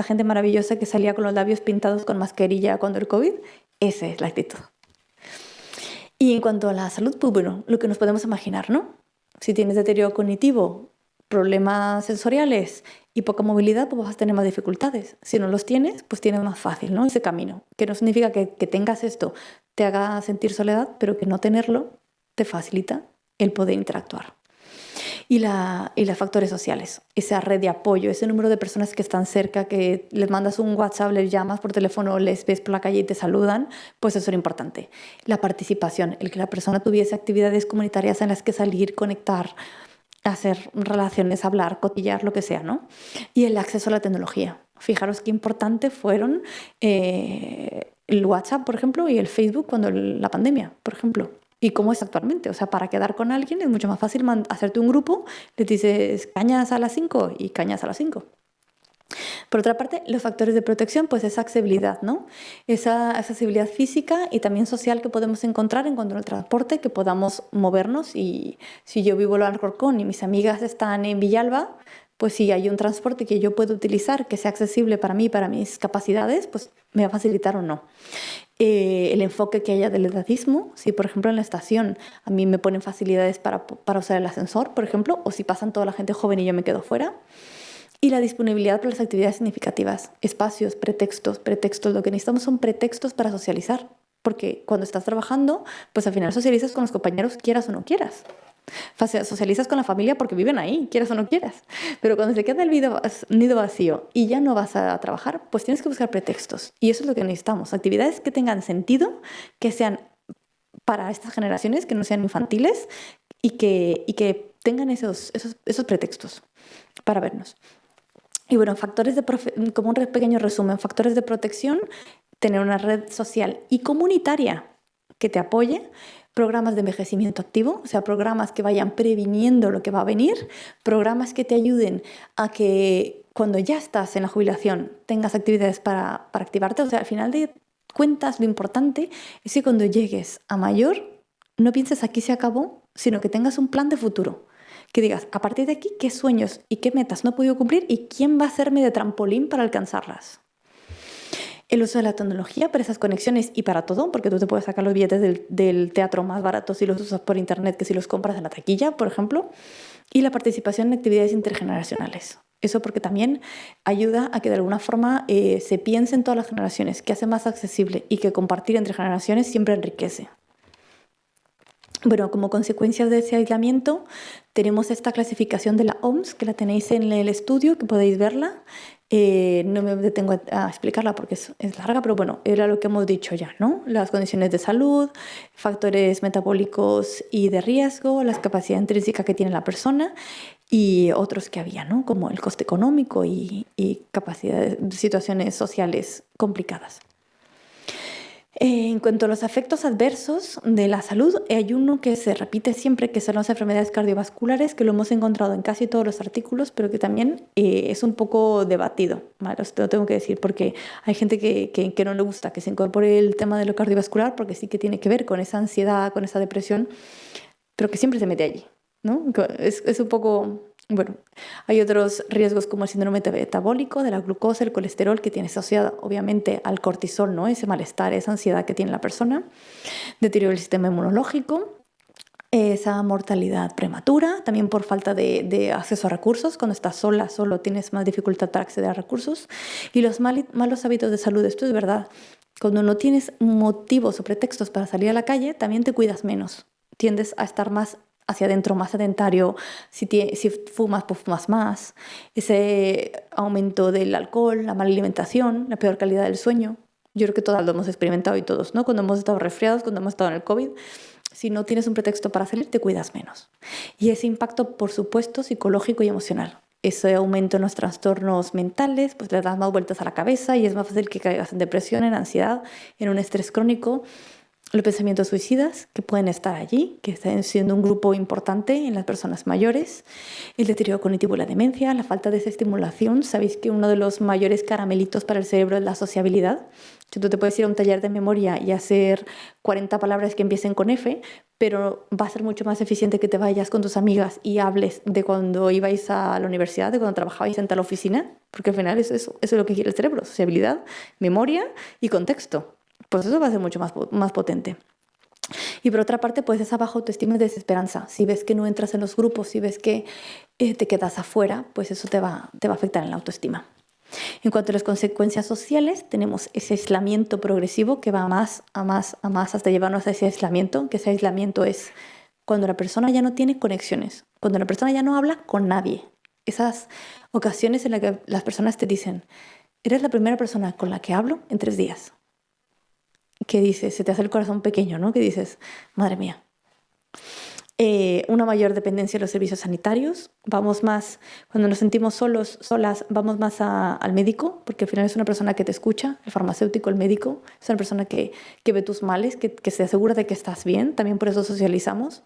gente maravillosa que salía con los labios pintados con mascarilla cuando el COVID, esa es la actitud. Y en cuanto a la salud, pues bueno, lo que nos podemos imaginar, ¿no? Si tienes deterioro cognitivo, problemas sensoriales y poca movilidad, pues vas a tener más dificultades. Si no los tienes, pues tienes más fácil, ¿no? Ese camino. Que no significa que tengas esto te haga sentir soledad, pero que no tenerlo te facilita el poder interactuar. Y los factores sociales, esa red de apoyo, ese número de personas que están cerca, que les mandas un WhatsApp, les llamas por teléfono, les ves por la calle y te saludan, pues eso era importante. La participación, el que la persona tuviese actividades comunitarias en las que salir, conectar, hacer relaciones, hablar, cotillar, lo que sea, ¿no? Y el acceso a la tecnología. Fijaros qué importante fueron el WhatsApp, por ejemplo, y el Facebook cuando la pandemia, por ejemplo. Y cómo es actualmente. O sea, para quedar con alguien es mucho más fácil hacerte un grupo, le dices cañas a las 5 y cañas a las 5. Por otra parte, los factores de protección, pues esa accesibilidad, ¿no? Esa accesibilidad física y también social que podemos encontrar en cuanto al transporte, que podamos movernos. Y si yo vivo en Alcorcón y mis amigas están en Villalba, pues si hay un transporte que yo puedo utilizar, que sea accesible para mí, para mis capacidades, pues me va a facilitar o no. El enfoque que haya del edadismo, si por ejemplo en la estación a mí me ponen facilidades para usar el ascensor, por ejemplo, o si pasan toda la gente joven y yo me quedo fuera. Y la disponibilidad para las actividades significativas, espacios, pretextos. Lo que necesitamos son pretextos para socializar, porque cuando estás trabajando, pues al final socializas con los compañeros, quieras o no quieras. Socializas con la familia porque viven ahí, quieras o no quieras. Pero cuando se queda el nido vacío y ya no vas a trabajar, pues tienes que buscar pretextos. Y eso es lo que necesitamos. Actividades que tengan sentido, que sean para estas generaciones, que no sean infantiles y que tengan esos pretextos para vernos. Y bueno, como un pequeño resumen, factores de protección, tener una red social y comunitaria que te apoye, programas de envejecimiento activo, o sea, programas que vayan previniendo lo que va a venir, programas que te ayuden a que cuando ya estás en la jubilación tengas actividades para activarte. O sea, al final de cuentas, lo importante es que cuando llegues a mayor no pienses aquí se acabó, sino que tengas un plan de futuro. Que digas, a partir de aquí, ¿qué sueños y qué metas no he podido cumplir y quién va a serme de trampolín para alcanzarlas? El uso de la tecnología para esas conexiones y para todo, porque tú te puedes sacar los billetes del teatro más baratos si los usas por internet que si los compras en la taquilla, por ejemplo. Y la participación en actividades intergeneracionales. Eso porque también ayuda a que de alguna forma se piense en todas las generaciones, que hace más accesible y que compartir entre generaciones siempre enriquece. Bueno, como consecuencias de ese aislamiento, tenemos esta clasificación de la OMS, que la tenéis en el estudio, que podéis verla. No me detengo a explicarla porque es larga, pero bueno, era lo que hemos dicho ya, ¿no? Las condiciones de salud, factores metabólicos y de riesgo, la capacidad intrínseca que tiene la persona y otros que había, ¿no? Como el coste económico y capacidad de situaciones sociales complicadas. En cuanto a los efectos adversos de la salud, hay uno que se repite siempre, que son las enfermedades cardiovasculares, que lo hemos encontrado en casi todos los artículos, pero que también es un poco debatido, ¿vale? Os lo tengo que decir, porque hay gente que no le gusta que se incorpore el tema de lo cardiovascular, porque sí que tiene que ver con esa ansiedad, con esa depresión, pero que siempre se mete allí, ¿no? Es un poco... Bueno, hay otros riesgos como el síndrome metabólico, de la glucosa, el colesterol, que tiene asociado obviamente al cortisol, ¿no? Ese malestar, esa ansiedad que tiene la persona, deterioro del sistema inmunológico, esa mortalidad prematura, también por falta de acceso a recursos. Cuando estás solo tienes más dificultad para acceder a recursos. Y los malos hábitos de salud, esto es verdad. Cuando no tienes motivos o pretextos para salir a la calle, también te cuidas menos. Tiendes a estar más hacia adentro, más sedentario. Si fumas, pues fumas más. Ese aumento del alcohol, la mala alimentación, la peor calidad del sueño. Yo creo que todos lo hemos experimentado y todos, ¿no? Cuando hemos estado resfriados, cuando hemos estado en el COVID, si no tienes un pretexto para salir, te cuidas menos. Y ese impacto, por supuesto, psicológico y emocional. Ese aumento en los trastornos mentales, pues le das más vueltas a la cabeza y es más fácil que caigas en depresión, en ansiedad, en un estrés crónico. Los pensamientos suicidas, que pueden estar allí, que están siendo un grupo importante en las personas mayores. El deterioro cognitivo y la demencia, la falta de esa estimulación. Sabéis que uno de los mayores caramelitos para el cerebro es la sociabilidad, Si tú te puedes ir a un taller de memoria y hacer 40 palabras que empiecen con F, pero va a ser mucho más eficiente que te vayas con tus amigas y hables de cuando ibais a la universidad, de cuando trabajabais en tal oficina, porque al final eso es lo que quiere el cerebro, sociabilidad, memoria y contexto. Pues eso va a ser mucho más potente. Y por otra parte, pues esa baja autoestima y desesperanza. Si ves que no entras en los grupos, si ves que te quedas afuera, pues eso te va a afectar en la autoestima. En cuanto a las consecuencias sociales, tenemos ese aislamiento progresivo que va a más hasta llevarnos a ese aislamiento, que ese aislamiento es cuando la persona ya no tiene conexiones, cuando la persona ya no habla con nadie. Esas ocasiones en las que las personas te dicen, eres la primera persona con la que hablo en 3 días. Que dices, se te hace el corazón pequeño, ¿no? Que dices, madre mía. Una mayor dependencia de los servicios sanitarios. Vamos más, cuando nos sentimos solas, vamos más al médico, porque al final es una persona que te escucha, el farmacéutico, el médico, es una persona que ve tus males, que se asegura de que estás bien, también por eso socializamos.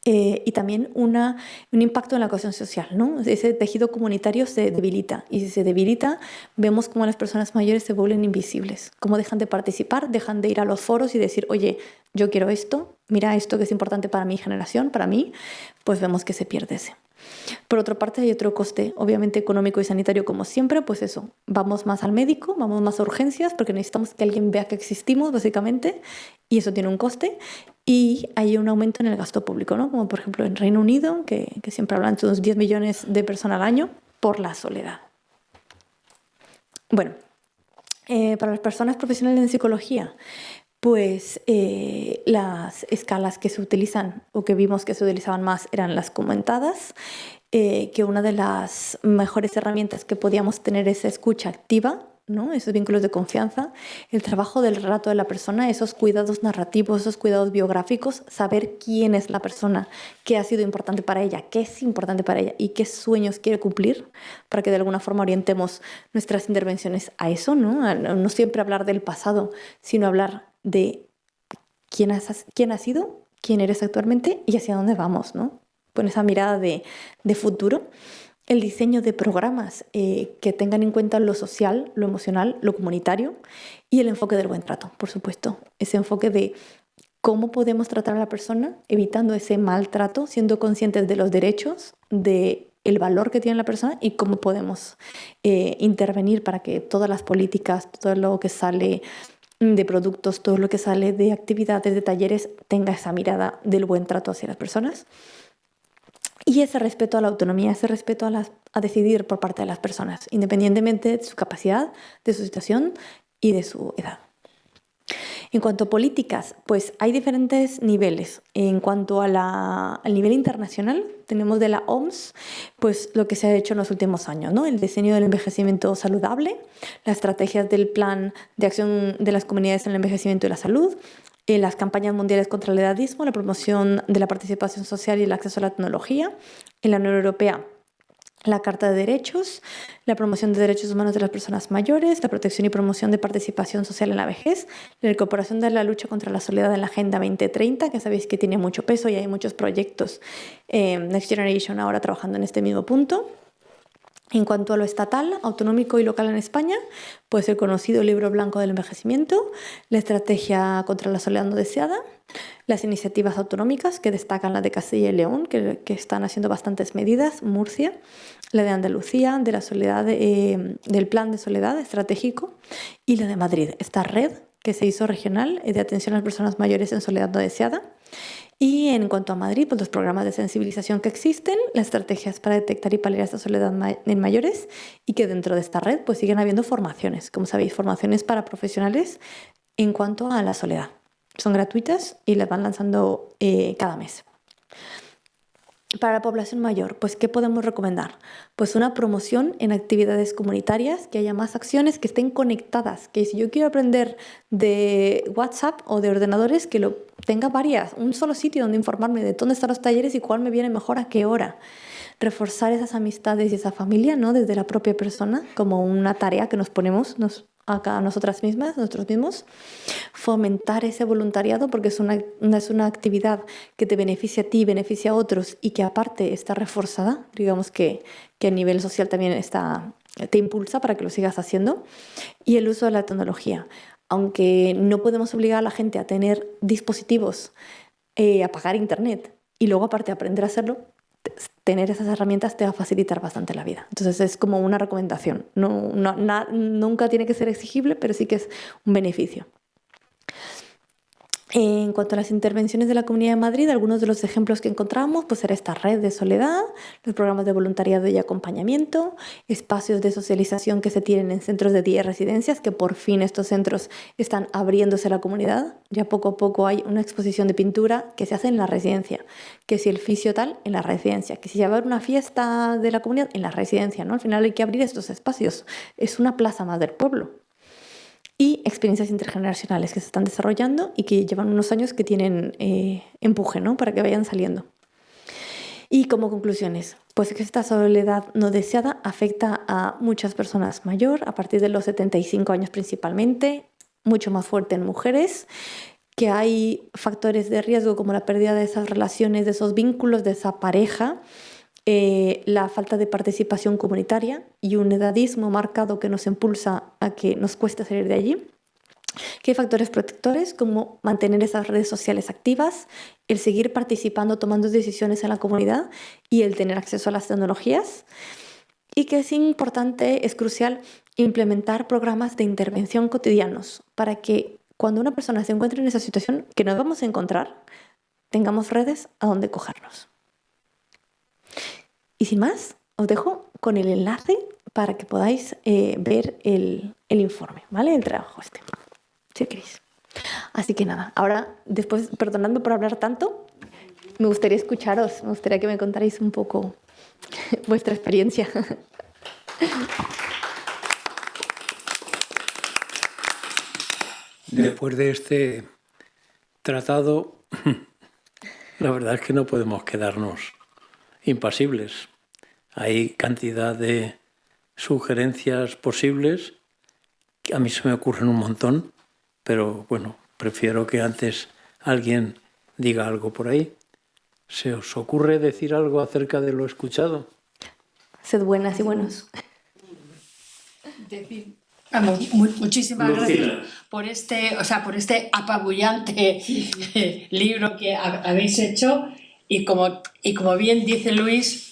Y también un impacto en la cohesión social, ¿no? Ese tejido comunitario se debilita, y si se debilita, vemos cómo las personas mayores se vuelven invisibles, cómo dejan de participar, dejan de ir a los foros y decir, oye, yo quiero esto, mira esto que es importante para mi generación, para mí, pues vemos que se pierde ese. Por otra parte, hay otro coste, obviamente económico y sanitario, como siempre, pues eso, vamos más al médico, vamos más a urgencias, porque necesitamos que alguien vea que existimos, básicamente, y eso tiene un coste. Y hay un aumento en el gasto público, ¿no? Como por ejemplo en Reino Unido, que siempre hablan de unos 10 millones de personas al año por la soledad. Bueno, para las personas profesionales en psicología, pues las escalas que se utilizan o que vimos que se utilizaban más eran las comentadas, que una de las mejores herramientas que podíamos tener es escucha activa, ¿no? Esos vínculos de confianza, el trabajo del relato de la persona, esos cuidados narrativos, esos cuidados biográficos, saber quién es la persona, qué ha sido importante para ella, qué es importante para ella y qué sueños quiere cumplir, para que de alguna forma orientemos nuestras intervenciones a eso, ¿no? No siempre hablar del pasado, sino hablar de quién has sido, quién eres actualmente y hacia dónde vamos, ¿no? Con esa mirada de futuro. El diseño de programas que tengan en cuenta lo social, lo emocional, lo comunitario y el enfoque del buen trato, por supuesto. Ese enfoque de cómo podemos tratar a la persona, evitando ese maltrato, siendo conscientes de los derechos, del valor que tiene la persona y cómo podemos intervenir para que todas las políticas, todo lo que sale de productos, todo lo que sale de actividades, de talleres, tenga esa mirada del buen trato hacia las personas. Y ese respeto a la autonomía, ese respeto a decidir por parte de las personas, independientemente de su capacidad, de su situación y de su edad. En cuanto a políticas, pues hay diferentes niveles. En cuanto al nivel internacional, tenemos de la OMS, pues lo que se ha hecho en los últimos años, ¿no? El diseño del envejecimiento saludable, las estrategias del plan de acción de las comunidades en el envejecimiento y la salud, las campañas mundiales contra el edadismo, la promoción de la participación social y el acceso a la tecnología. En la Unión Europea, la Carta de Derechos, la promoción de derechos humanos de las personas mayores, la protección y promoción de participación social en la vejez, la incorporación de la lucha contra la soledad en la Agenda 2030, que sabéis que tiene mucho peso y hay muchos proyectos Next Generation ahora trabajando en este mismo punto. En cuanto a lo estatal, autonómico y local en España, pues el conocido Libro Blanco del Envejecimiento, la estrategia contra la soledad no deseada, las iniciativas autonómicas que destacan la de Castilla y León, que están haciendo bastantes medidas, Murcia, la de Andalucía, de la soledad, del plan de soledad estratégico, y la de Madrid, esta red que se hizo regional de atención a las personas mayores en soledad no deseada. Y en cuanto a Madrid, pues los programas de sensibilización que existen, las estrategias para detectar y paliar esta soledad en mayores, y que dentro de esta red pues siguen habiendo formaciones, como sabéis, formaciones para profesionales en cuanto a la soledad. Son gratuitas y las van lanzando cada mes. Para la población mayor, pues ¿qué podemos recomendar? Pues una promoción en actividades comunitarias, que haya más acciones que estén conectadas, que si yo quiero aprender de WhatsApp o de ordenadores, que lo tenga varias, un solo sitio donde informarme de dónde están los talleres y cuál me viene mejor a qué hora. Reforzar esas amistades y esa familia, ¿no? Desde la propia persona, como una tarea que nos ponemos a nosotras mismas, nosotros mismos. Fomentar ese voluntariado porque es una actividad que te beneficia a ti, beneficia a otros y que aparte está reforzada, digamos que a nivel social también está te impulsa para que lo sigas haciendo. Y el uso de la tecnología. Aunque no podemos obligar a la gente a tener dispositivos, a pagar internet y luego aparte aprender a hacerlo, tener esas herramientas te va a facilitar bastante la vida. Entonces es como una recomendación. Nunca tiene que ser exigible, pero sí que es un beneficio. En cuanto a las intervenciones de la Comunidad de Madrid, algunos de los ejemplos que encontramos pues era esta red de soledad, los programas de voluntariado y acompañamiento, espacios de socialización que se tienen en centros de día y residencias, que por fin estos centros están abriéndose a la comunidad. Ya poco a poco hay una exposición de pintura que se hace en la residencia, que si el fisio tal, en la residencia, que si va a haber una fiesta de la comunidad, en la residencia, ¿no? Al final hay que abrir estos espacios. Es una plaza más del pueblo. Y experiencias intergeneracionales que se están desarrollando y que llevan unos años que tienen empuje, ¿no? Para que vayan saliendo. Y como conclusiones, pues que esta soledad no deseada afecta a muchas personas mayor, a partir de los 75 años principalmente, mucho más fuerte en mujeres, que hay factores de riesgo como la pérdida de esas relaciones, de esos vínculos, de esa pareja, la falta de participación comunitaria y un edadismo marcado que nos impulsa a que nos cueste salir de allí. Que hay factores protectores como mantener esas redes sociales activas, el seguir participando, tomando decisiones en la comunidad y el tener acceso a las tecnologías. Y que es importante, es crucial, implementar programas de intervención cotidianos para que cuando una persona se encuentre en esa situación que nos vamos a encontrar, tengamos redes a donde cogernos. Y sin más, os dejo con el enlace para que podáis ver el informe, ¿vale? El trabajo este, si queréis. Así que nada, ahora, después, perdonadme por hablar tanto, me gustaría escucharos, me gustaría que me contarais un poco vuestra experiencia. Después de este tratado, la verdad es que no podemos quedarnos impasibles. Hay cantidad de sugerencias posibles, que a mí se me ocurren un montón, pero bueno, prefiero que antes alguien diga algo por ahí. ¿Se os ocurre decir algo acerca de lo escuchado? Sed buenas y buenos. Vamos, muchísimas gracias por este apabullante libro que habéis hecho y como bien dice Luis,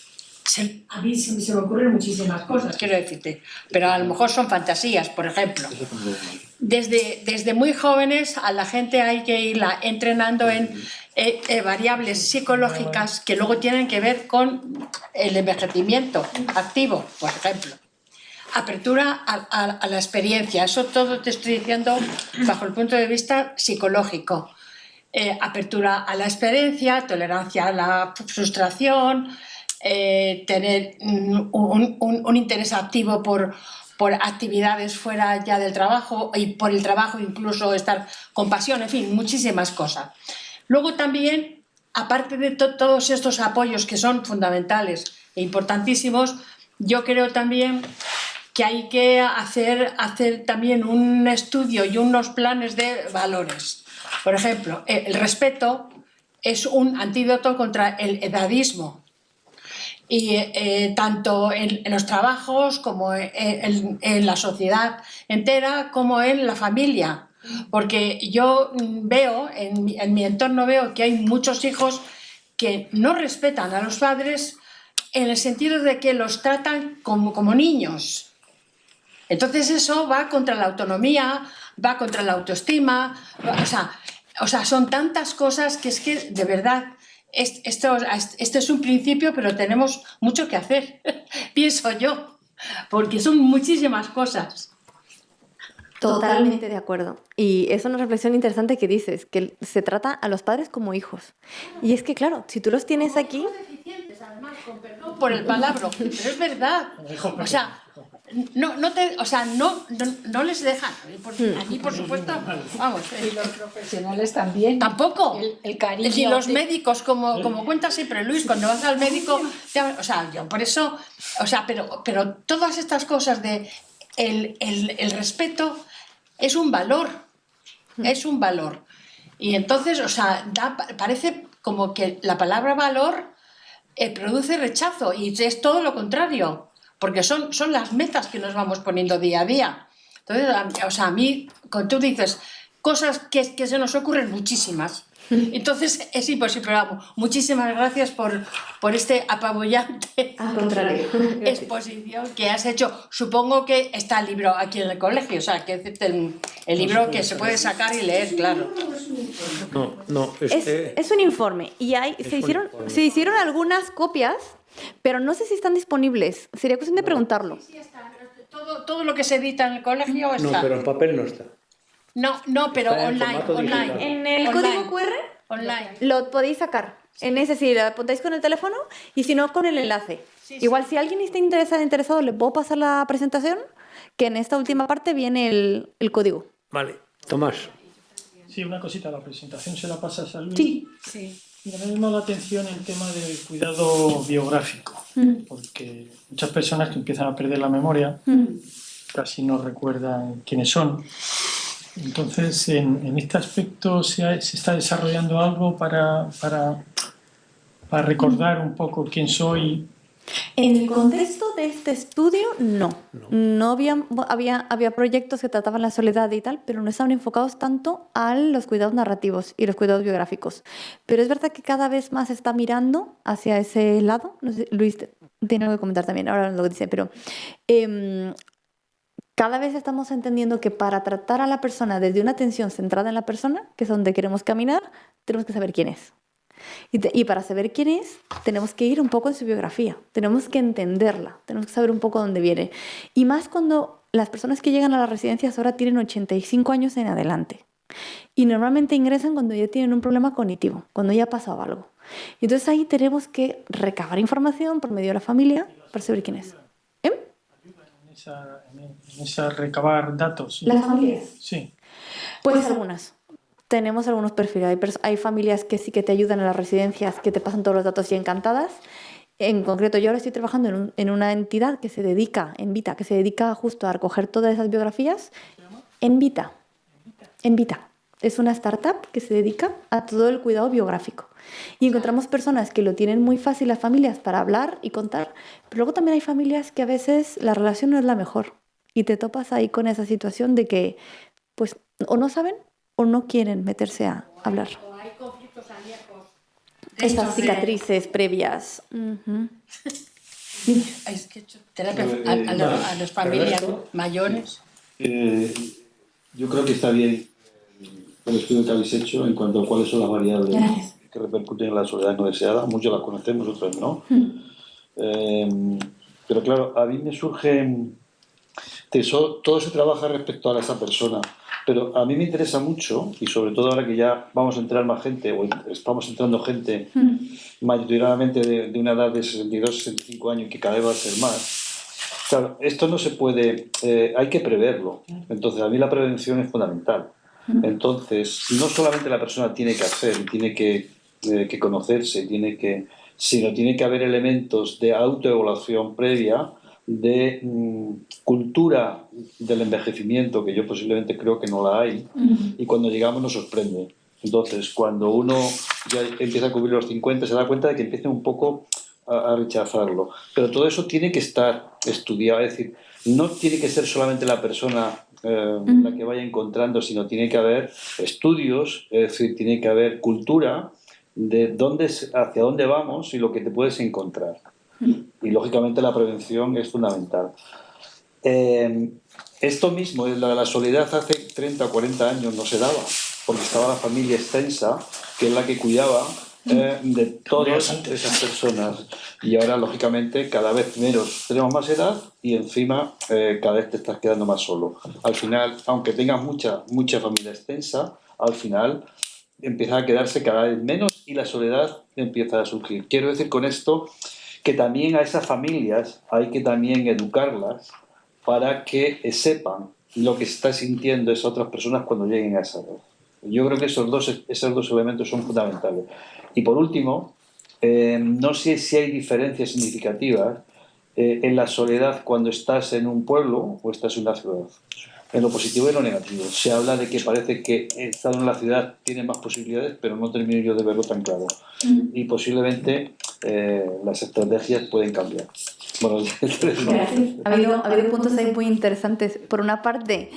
a mí se me ocurren muchísimas cosas, quiero decirte, pero a lo mejor son fantasías, por ejemplo. Desde muy jóvenes a la gente hay que irla entrenando en variables psicológicas que luego tienen que ver con el envejecimiento activo, por ejemplo. Apertura a la experiencia, eso todo te estoy diciendo bajo el punto de vista psicológico. Apertura a la experiencia, tolerancia a la frustración, tener un interés activo por actividades fuera ya del trabajo y por el trabajo incluso estar con pasión, en fin, muchísimas cosas. Luego también, aparte de todos estos apoyos que son fundamentales e importantísimos, yo creo también que hay que hacer también un estudio y unos planes de valores. Por ejemplo, el respeto es un antídoto contra el edadismo. Y tanto en los trabajos como en la sociedad entera como en la familia. Porque yo veo, en mi entorno veo que hay muchos hijos que no respetan a los padres en el sentido de que los tratan como niños. Entonces eso va contra la autonomía, va contra la autoestima, o sea, son tantas cosas que es que de verdad esto es un principio, pero tenemos mucho que hacer, pienso yo, porque son muchísimas cosas. Totalmente de acuerdo. Y es una reflexión interesante que dices, que se trata a los padres como hijos. Y es que, claro, si tú los tienes aquí... Con perdón por el palabra, pero es verdad. O sea, no les dejan. Aquí, por supuesto, vamos. Y los profesionales también. Tampoco. El cariño. Y los médicos, como cuenta siempre Luis, cuando vas al médico, o sea, yo por eso, o sea, pero todas estas cosas de el respeto es un valor. Es un valor. Y entonces, o sea, parece como que la palabra valor produce rechazo y es todo lo contrario. porque son las metas que nos vamos poniendo día a día. Entonces, o sea, a mí, cuando tú dices cosas que se nos ocurren muchísimas, entonces es imposible, pero vamos, muchísimas gracias por este apabullante Al contrario. exposición que has hecho. Supongo que está el libro aquí en el colegio, o sea, que es el libro que se puede sacar y leer, claro. No, Es un informe y se hicieron algunas copias, pero no sé si están disponibles. Sería cuestión de preguntarlo. Sí, está. Todo lo que se edita en el colegio está. No, pero en papel no está. No, pero Está en formato online. digital. En el Online. código QR Online. lo podéis sacar. En ese sí, lo apuntáis con el teléfono y si no, con el enlace. Sí. Igual, si alguien está interesado, le puedo pasar la presentación, que en esta última parte viene el código. Vale, Tomás. Sí, una cosita, la presentación se la pasas a Luis. Sí. Mira, me ha llamado la atención el tema del cuidado biográfico, porque muchas personas que empiezan a perder la memoria casi no recuerdan quiénes son. Entonces, en este aspecto se está desarrollando algo para recordar un poco quién soy. En el contexto de este estudio, no había proyectos que trataban la soledad y tal, pero no estaban enfocados tanto a los cuidados narrativos y los cuidados biográficos. Pero es verdad que cada vez más se está mirando hacia ese lado. No sé, Luis tiene algo que comentar también, ahora lo dice, pero cada vez estamos entendiendo que para tratar a la persona desde una atención centrada en la persona, que es donde queremos caminar, tenemos que saber quién es. Y para saber quién es, tenemos que ir un poco en su biografía, tenemos que entenderla, tenemos que saber un poco dónde viene. Y más cuando las personas que llegan a las residencias ahora tienen 85 años en adelante. Y normalmente ingresan cuando ya tienen un problema cognitivo, cuando ya ha pasado algo. Y entonces ahí tenemos que recabar información por medio de la familia para saber quién es. En esa recabar datos. ¿Las familias? Sí. Pues algunas. Tenemos algunos perfiles. Hay familias que sí que te ayudan en las residencias, que te pasan todos los datos y encantadas. En concreto, yo ahora estoy trabajando en una entidad que se dedica, Envita, que se dedica justo a recoger todas esas biografías. Envita. Es una startup que se dedica a todo el cuidado biográfico. Y encontramos personas que lo tienen muy fácil, las familias, para hablar y contar. Pero luego también hay familias que a veces la relación no es la mejor. Y te topas ahí con esa situación de que, pues, o no saben o no quieren meterse a hablar. O hay conflictos añejos. Estas cicatrices previas. Es que terapia a las familias mayores. Yo creo que está bien el estudio que habéis hecho en cuanto a cuáles son las variables que repercuten en la soledad no deseada. Muchos las conocemos, otras no. Pero claro, a mí me surge... todo se trabaja respecto a esa persona, pero a mí me interesa mucho, y sobre todo ahora que ya vamos a entrar más gente, o estamos entrando gente mayoritariamente de una edad de 62, 65 años, y que cada vez va a ser más. Claro, esto no se puede, hay que preverlo. Entonces, a mí la prevención es fundamental. Entonces, no solamente la persona tiene que hacer, tiene que conocerse, sino tiene que haber elementos de autoevaluación previa, de cultura del envejecimiento, que yo posiblemente creo que no la hay, y cuando llegamos nos sorprende. Entonces, cuando uno ya empieza a cubrir los 50, se da cuenta de que empieza un poco a rechazarlo. Pero todo eso tiene que estar estudiado, es decir, no tiene que ser solamente la persona la que vaya encontrando, sino tiene que haber estudios, es decir, tiene que haber cultura de hacia dónde vamos y lo que te puedes encontrar. Y lógicamente la prevención es fundamental. Esto mismo, la soledad hace 30 o 40 años no se daba, porque estaba la familia extensa, que es la que cuidaba de todas esas personas. Y ahora, lógicamente, cada vez menos tenemos más edad y encima cada vez te estás quedando más solo. Al final, aunque tengas mucha familia extensa, al final empieza a quedarse cada vez menos y la soledad empieza a surgir. Quiero decir con esto que también a esas familias hay que también educarlas para que sepan lo que están sintiendo esas otras personas cuando lleguen a esa edad. Yo creo que esos dos elementos son fundamentales. Y por último, no sé si hay diferencias significativas en la soledad cuando estás en un pueblo o estás en una ciudad. en lo positivo y en lo negativo. Se habla de que parece que estar en la ciudad tiene más posibilidades, pero no termino yo de verlo tan claro. Y posiblemente las estrategias pueden cambiar. Bueno, ha habido puntos ahí muy interesantes. Por una parte,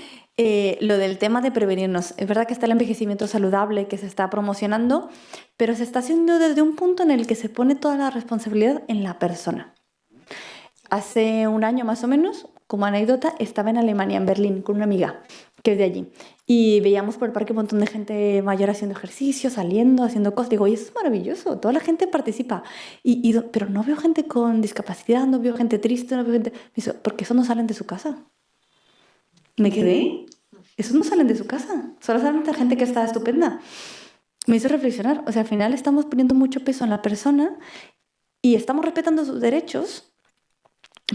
lo del tema de prevenirnos. Es verdad que está el envejecimiento saludable que se está promocionando, pero se está haciendo desde un punto en el que se pone toda la responsabilidad en la persona. Hace un año más o menos, como anécdota, estaba en Alemania, en Berlín, con una amiga que es de allí. Y veíamos por el parque un montón de gente mayor haciendo ejercicio, saliendo, haciendo cosas. Digo, oye, eso es maravilloso, toda la gente participa. Pero no veo gente con discapacidad, no veo gente triste, no veo gente... Me dice, porque eso no salen de su casa. Me quedé, esos no salen de su casa, solo salen de gente que está estupenda. Me hizo reflexionar, o sea, al final estamos poniendo mucho peso en la persona y estamos respetando sus derechos,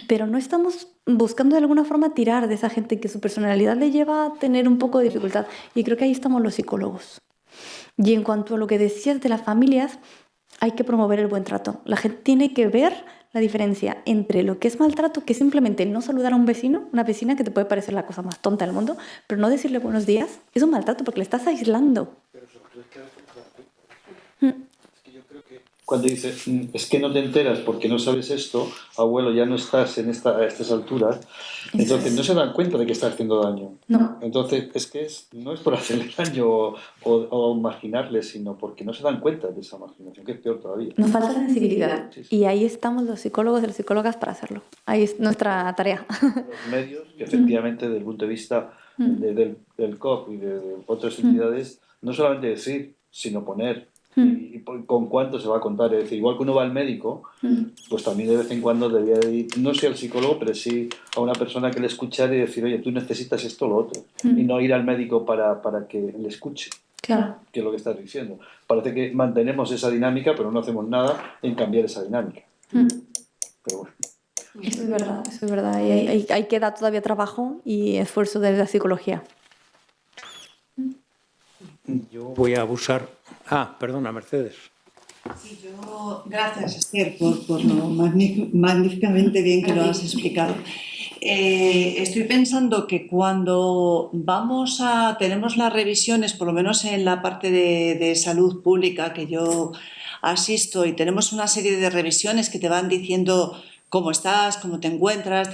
pero no estamos buscando de alguna forma tirar de esa gente que su personalidad le lleva a tener un poco de dificultad. Y creo que ahí estamos los psicólogos. Y en cuanto a lo que decías de las familias, hay que promover el buen trato. La gente tiene que ver la diferencia entre lo que es maltrato, que es simplemente no saludar a un vecino, una vecina, que te puede parecer la cosa más tonta del mundo, pero no decirle buenos días, es un maltrato porque le estás aislando. Cuando dices, es que no te enteras porque no sabes esto, abuelo, ya no estás a estas alturas, entonces no se dan cuenta de que estás haciendo daño. No. Entonces, no es por hacerle daño o marginarle, sino porque no se dan cuenta de esa marginación, que es peor todavía. Nos falta sensibilidad. Sí. Y ahí estamos los psicólogos y las psicólogas para hacerlo. Ahí es nuestra tarea. Los medios, que efectivamente, desde el punto de vista del COP y de otras entidades, no solamente decir, sino poner. Y con cuánto se va a contar. Es decir, igual que uno va al médico, pues también de vez en cuando debería de ir, no sea al psicólogo, pero sí a una persona que le escuchar y decir, oye, tú necesitas esto o lo otro. Y no ir al médico para que le escuche. Claro. Que es lo que estás diciendo. Parece que mantenemos esa dinámica, pero no hacemos nada en cambiar esa dinámica. Pero bueno. Eso es verdad. Y hay que dar todavía trabajo y esfuerzo de la psicología. Yo voy a abusar. Perdona, Mercedes. Sí, gracias, Esther, por lo magníficamente bien que lo has explicado. Estoy pensando que cuando tenemos las revisiones, por lo menos en la parte de salud pública que yo asisto, y tenemos una serie de revisiones que te van diciendo cómo estás, cómo te encuentras,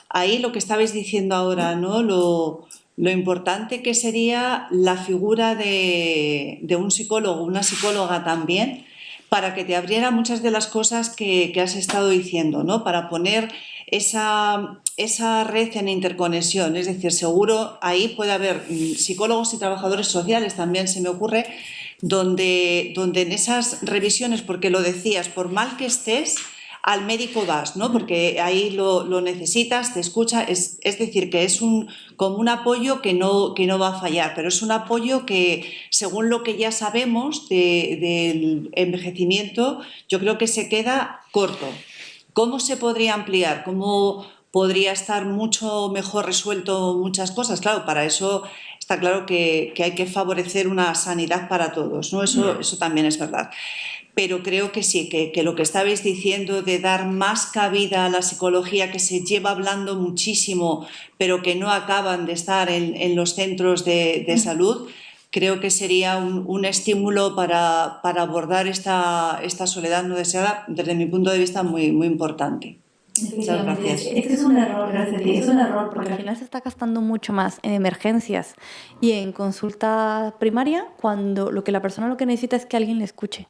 ahí lo que estabais diciendo ahora, ¿no? Lo importante que sería la figura de un psicólogo, una psicóloga también, para que te abriera muchas de las cosas que has estado diciendo, ¿no? Para poner esa red en interconexión. Es decir, seguro ahí puede haber psicólogos y trabajadores sociales, también se me ocurre, donde en esas revisiones, porque lo decías, por mal que estés, al médico vas, ¿no? Porque ahí lo necesitas, te escucha, es decir, que es como un apoyo que no va a fallar, pero es un apoyo que, según lo que ya sabemos del envejecimiento, yo creo que se queda corto. ¿Cómo se podría ampliar? ¿Cómo podría estar mucho mejor resuelto muchas cosas? Claro, para eso está claro que hay que favorecer una sanidad para todos, ¿no? Eso también es verdad. Pero creo que sí, que lo que estabais diciendo de dar más cabida a la psicología, que se lleva hablando muchísimo, pero que no acaban de estar en los centros de salud, creo que sería un estímulo para abordar esta soledad no deseada, desde mi punto de vista, muy, muy importante. Muchas gracias. Este es un error, gracias. Es un error porque al final se está gastando mucho más en emergencias y en consulta primaria cuando lo que la persona lo que necesita es que alguien le escuche.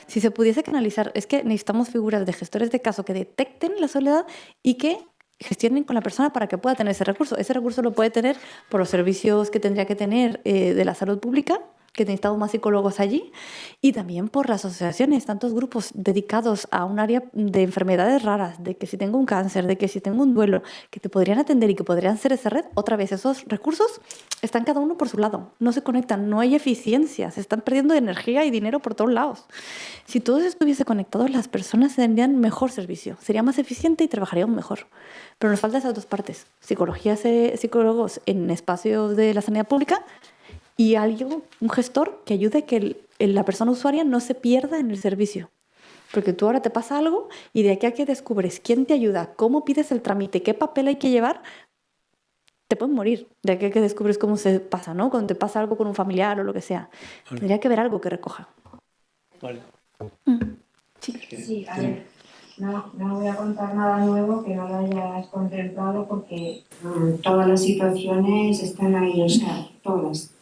Si se pudiese canalizar, es que necesitamos figuras de gestores de caso que detecten la soledad y que gestionen con la persona para que pueda tener ese recurso. Ese recurso lo puede tener por los servicios que tendría que tener de la salud pública, que necesitamos más psicólogos allí, y también por las asociaciones, tantos grupos dedicados a un área de enfermedades raras, de que si tengo un cáncer, de que si tengo un duelo, que te podrían atender y que podrían ser esa red. Otra vez, esos recursos están cada uno por su lado, no se conectan, no hay eficiencia, se están perdiendo energía y dinero por todos lados. Si todo estuviese conectado, las personas tendrían mejor servicio, sería más eficiente y trabajarían mejor. Pero nos faltan esas dos partes, psicólogos en espacios de la sanidad pública y un gestor que ayude a que la persona usuaria no se pierda en el servicio. Porque tú ahora te pasa algo y de aquí a que descubres quién te ayuda, cómo pides el trámite, qué papel hay que llevar, te puedes morir de aquí que descubres cómo se pasa, ¿no? Cuando te pasa algo con un familiar o lo que sea. Tendría que haber algo que recoja. Vale. Sí, a ver, no voy a contar nada nuevo que no lo hayas contemplado porque todas las situaciones están ahí, o sea, todas.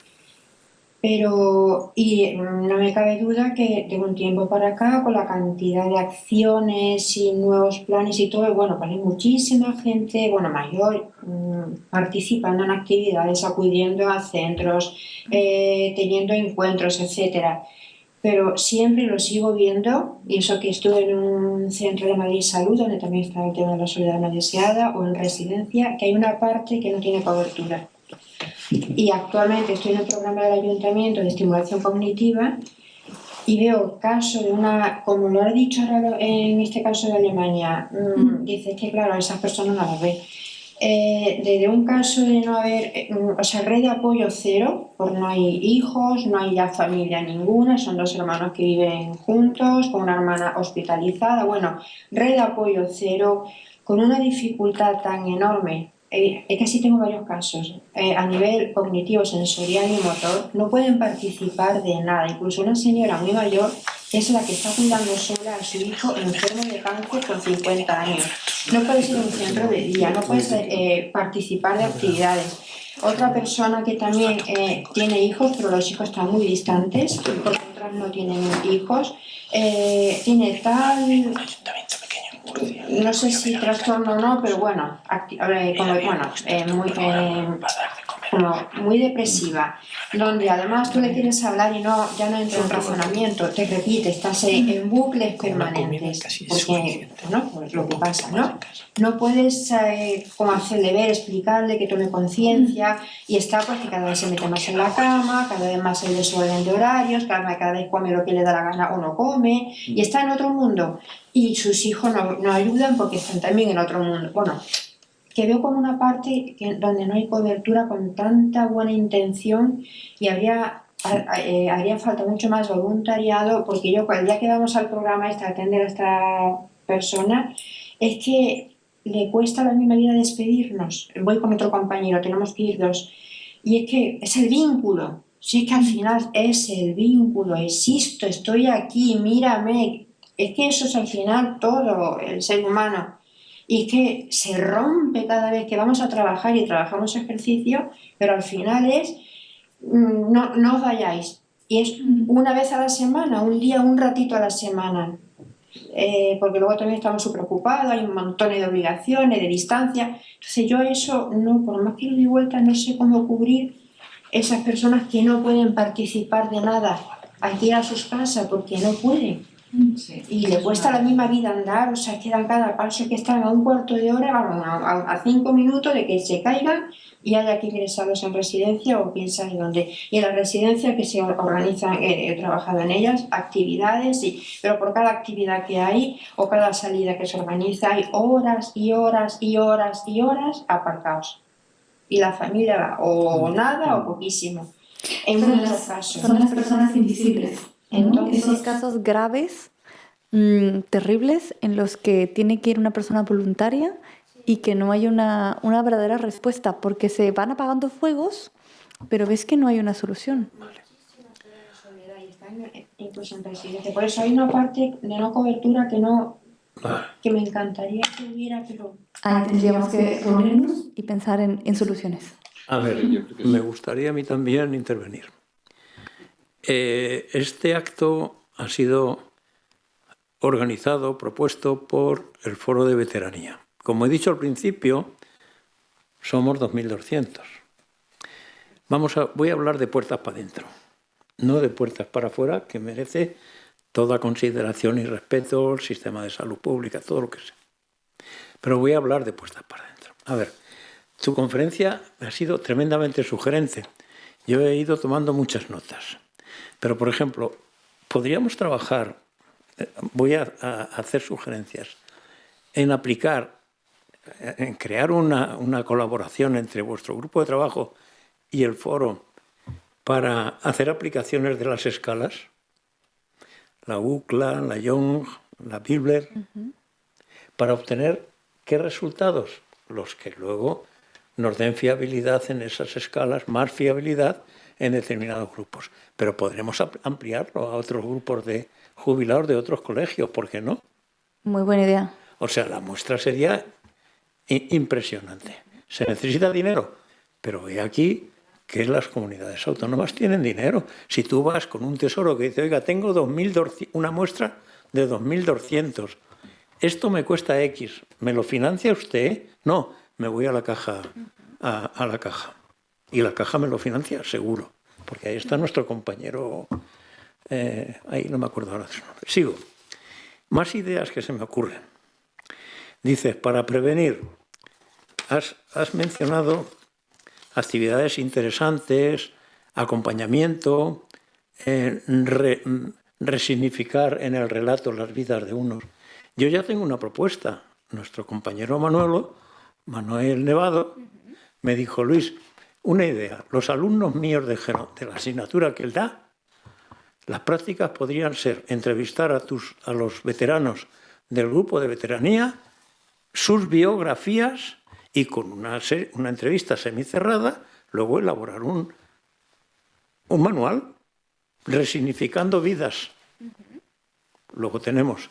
Pero, no me cabe duda que de un tiempo para acá, con la cantidad de acciones y nuevos planes y todo, bueno, pues hay muchísima gente, bueno, mayor, participando en actividades, acudiendo a centros, teniendo encuentros, etcétera. Pero siempre lo sigo viendo, y eso que estuve en un centro de Madrid Salud, donde también está el tema de la soledad no deseada, o en residencia, que hay una parte que no tiene cobertura. Y actualmente estoy en el programa del ayuntamiento de estimulación cognitiva y veo casos de una, como lo ha dicho ahora en este caso de Alemania, dice que claro, esas personas no las ve. Desde un caso de no haber, o sea, red de apoyo cero, porque no hay hijos, no hay ya familia ninguna, son dos hermanos que viven juntos, con una hermana hospitalizada, bueno, red de apoyo cero, con una dificultad tan enorme. Es que sí tengo varios casos, a nivel cognitivo, sensorial y motor, no pueden participar de nada, incluso una señora muy mayor es la que está cuidando sola a su hijo enfermo de cáncer con 50 años. No puedes ir a un centro de día, no puedes participar de actividades. Otra persona que también tiene hijos, pero los hijos están muy distantes, porque otras no tienen hijos, tiene tal, no sé si trastorno o no, pero bueno, como muy depresiva, donde además tú le quieres hablar y ya no entra en razonamiento, te repite, estás en bucles permanentes, porque ¿no? Pues lo que pasa, ¿no? No puedes como hacerle ver, explicarle que tome conciencia y está pues que cada vez se mete más en la cama, cada vez más el desorden de horarios, cada vez come lo que le da la gana o no come y está en otro mundo y sus hijos no ayudan porque están también en otro mundo. Bueno, que veo como una parte donde no hay cobertura con tanta buena intención y haría falta mucho más voluntariado, porque yo el día que vamos al programa a atender a esta persona, es que le cuesta la misma vida despedirnos. Voy con otro compañero, tenemos que ir dos. Y es que es el vínculo. Si es que al final es el vínculo, existo, estoy aquí, mírame. Es que eso es al final todo el ser humano. Y es que se rompe cada vez que vamos a trabajar y trabajamos ejercicio, pero al final es, no os vayáis. Y es una vez a la semana, un día, un ratito a la semana. Porque luego también estamos súper ocupados, hay un montón de obligaciones, de distancia. Entonces yo eso, por más que lo di vuelta, no sé cómo cubrir esas personas que no pueden participar de nada. Hay que ir a sus casas porque no pueden. Sí, y le cuesta la misma vida andar, o sea, quedan cada paso que están a un cuarto de hora, vamos, a 5 minutos de que se caigan y haya que ingresarlos en residencia o piensan en dónde. Y en la residencia que se organizan, he trabajado en ellas, actividades, pero por cada actividad que hay o cada salida que se organiza hay horas y horas y horas y horas aparcados. Y la familia va o nada o poquísimo. En muchos casos. Son las personas invisibles. Entonces, esos casos graves, terribles, en los que tiene que ir una persona voluntaria y que no hay una verdadera respuesta, porque se van apagando fuegos, pero ves que no hay una solución. Incluso en residencia. Por eso hay una parte de no cobertura que me encantaría que hubiera, pero... Ahí tendríamos que reunirnos y pensar en soluciones. A ver, me gustaría a mí también intervenir. Este acto ha sido organizado, propuesto por el Foro de Veteranía. Como he dicho al principio, somos 2.200. Voy a hablar de puertas para adentro, no de puertas para afuera, que merece toda consideración y respeto, el sistema de salud pública, todo lo que sea. Pero voy a hablar de puertas para adentro. A ver, tu conferencia ha sido tremendamente sugerente. Yo he ido tomando muchas notas. Pero, por ejemplo, podríamos trabajar, voy a hacer sugerencias, en crear una colaboración entre vuestro grupo de trabajo y el foro para hacer aplicaciones de las escalas, la UCLA, la Young, la Bibler, para obtener ¿qué resultados? Los que luego nos den fiabilidad en esas escalas, más fiabilidad en determinados grupos. Pero podremos ampliarlo a otros grupos de jubilados de otros colegios, ¿por qué no? Muy buena idea. O sea, la muestra sería impresionante. Se necesita dinero, pero he aquí que las comunidades autónomas tienen dinero. Si tú vas con un tesoro que dice, oiga, tengo una muestra de 2.200, esto me cuesta X, ¿me lo financia usted? No, me voy a la caja, a la caja. Y la caja me lo financia, seguro, porque ahí está nuestro compañero, ahí no me acuerdo ahora de su nombre. Sigo. Más ideas que se me ocurren. Dices, para prevenir, has mencionado actividades interesantes, acompañamiento, resignificar en el relato las vidas de unos. Yo ya tengo una propuesta. Nuestro compañero Manuel Nevado, me dijo, Luis, una idea. Los alumnos míos de la asignatura que él da, las prácticas podrían ser entrevistar a los veteranos del grupo de veteranía, sus biografías y con una entrevista semicerrada, luego elaborar un manual resignificando vidas. Luego tenemos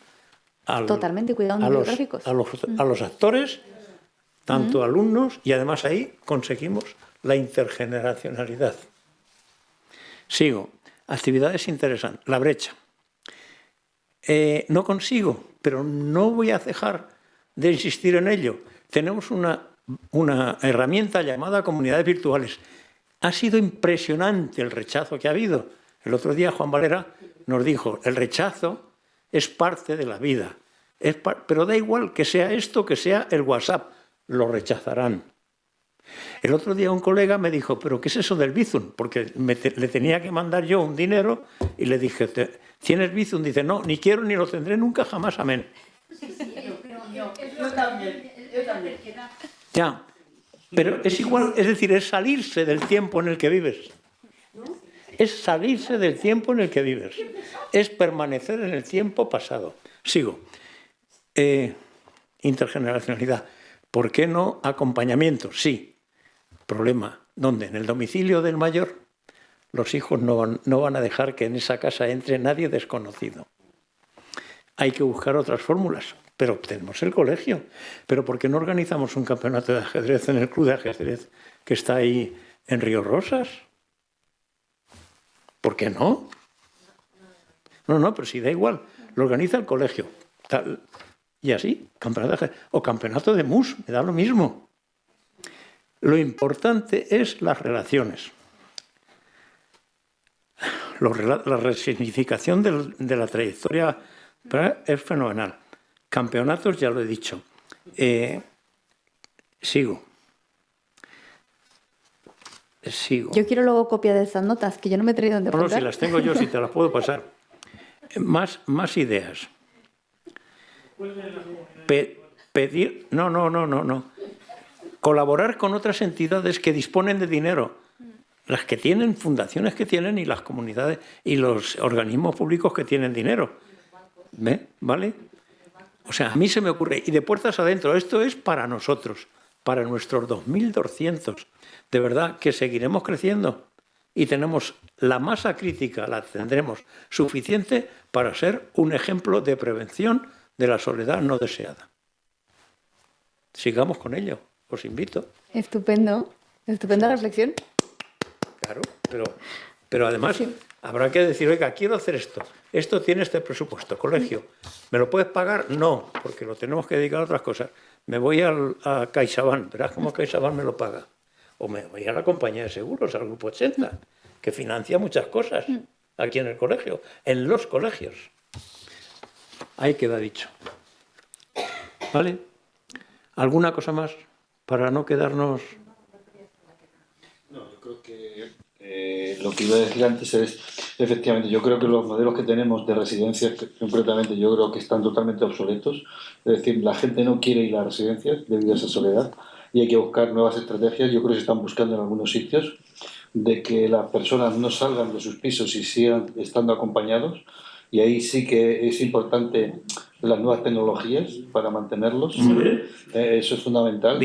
Totalmente, cuidado biográficos. A los actores, tanto alumnos, y además ahí conseguimos la intergeneracionalidad. Sigo. Actividades interesantes. La brecha. No consigo, pero no voy a dejar de insistir en ello. Tenemos una herramienta llamada comunidades virtuales. Ha sido impresionante el rechazo que ha habido. El otro día Juan Valera nos dijo, el rechazo es parte de la vida. Pero da igual que sea esto, que sea el WhatsApp. Lo rechazarán. El otro día un colega me dijo, ¿pero qué es eso del Bizum? Porque le tenía que mandar yo un dinero y le dije, ¿tienes Bizum? Dice, no, ni quiero ni lo tendré nunca jamás, amén. Yo también. Ya, pero es igual, es decir, es salirse del tiempo en el que vives. Es salirse del tiempo en el que vives. Es permanecer en el tiempo pasado. Sigo. Intergeneracionalidad. ¿Por qué no acompañamiento? Sí. Problema. ¿Dónde? En el domicilio del mayor. Los hijos no van a dejar que en esa casa entre nadie desconocido. Hay que buscar otras fórmulas. Pero tenemos el colegio. ¿Pero por qué no organizamos un campeonato de ajedrez en el club de ajedrez que está ahí en Río Rosas? ¿Por qué no? No, pero si da igual. Lo organiza el colegio. Tal. Y así, campeonato de ajedrez. O campeonato de mus, me da lo mismo. Lo importante es las relaciones. La resignificación de la trayectoria es fenomenal. Campeonatos, ya lo he dicho. Sigo. Yo quiero luego copia de esas notas, que yo no me he traído donde apuntar. No, si las tengo yo, si te las puedo pasar. Más ideas. Pedir... No. Colaborar con otras entidades que disponen de dinero. Las que tienen, fundaciones que tienen, y las comunidades y los organismos públicos que tienen dinero. ¿Vale? O sea, a mí se me ocurre, y de puertas adentro, esto es para nosotros, para nuestros 2.200. De verdad que seguiremos creciendo y tenemos la masa crítica, la tendremos suficiente para ser un ejemplo de prevención de la soledad no deseada. Sigamos con ello, os invito. Estupendo, estupenda reflexión. Claro, pero además habrá que decir, oiga, quiero hacer esto tiene este presupuesto, colegio, ¿me lo puedes pagar? No, porque lo tenemos que dedicar a otras cosas. Me voy a CaixaBank, verás cómo CaixaBank me lo paga. O me voy a la compañía de seguros, al Grupo 80, que financia muchas cosas aquí en el colegio, en los colegios. Ahí queda dicho. ¿Vale? ¿Alguna cosa más para no quedarnos...? No, yo creo que lo que iba a decir antes es, efectivamente, yo creo que los modelos que tenemos de residencias, concretamente, yo creo que están totalmente obsoletos. Es decir, la gente no quiere ir a las residencias debido a esa soledad y hay que buscar nuevas estrategias. Yo creo que se están buscando en algunos sitios de que las personas no salgan de sus pisos y sigan estando acompañados. y ahí sí que es importante las nuevas tecnologías para mantenerlos. Eso es fundamental.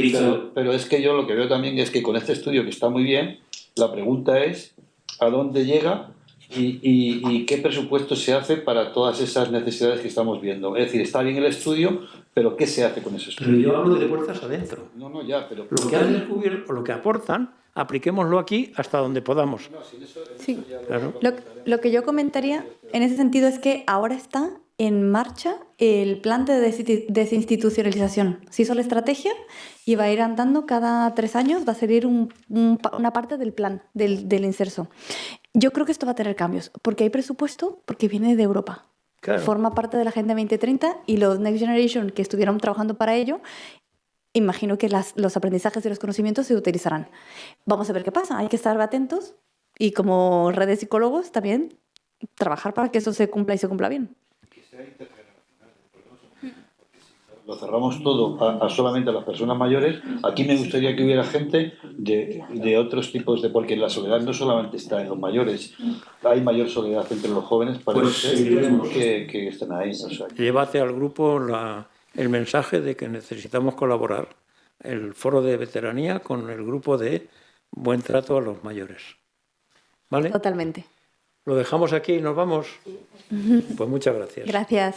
Pero es que yo lo que veo también es que con este estudio, que está muy bien, la pregunta es ¿a dónde llega? Y qué presupuesto se hace para todas esas necesidades que estamos viendo. Es decir, está bien el estudio, pero ¿qué se hace con ese estudio? Pero yo hablo de puertas adentro. No, ya, pero... Lo que han descubierto, lo que aportan, apliquémoslo aquí hasta donde podamos. Sí. Claro. Lo que yo comentaría en ese sentido es que ahora está en marcha el plan de desinstitucionalización. Se hizo la estrategia y va a ir andando cada 3 años, va a salir una parte del plan, del inserso. Yo creo que esto va a tener cambios, porque hay presupuesto, porque viene de Europa. Claro. Forma parte de la Agenda 2030 y los Next Generation que estuvieron trabajando para ello, imagino que los aprendizajes y los conocimientos se utilizarán. Vamos a ver qué pasa, hay que estar atentos y como red de psicólogos también trabajar para que eso se cumpla y se cumpla bien. Lo cerramos todo a solamente a las personas mayores. Aquí me gustaría que hubiera gente de otros tipos de... Porque la soledad no solamente está en los mayores, hay mayor soledad entre los jóvenes, parece que están ahí. O sea, Llévate al grupo el mensaje de que necesitamos colaborar el foro de veteranía con el grupo de buen trato a los mayores. ¿Vale? Totalmente. Lo dejamos aquí y nos vamos. Pues muchas gracias. Gracias.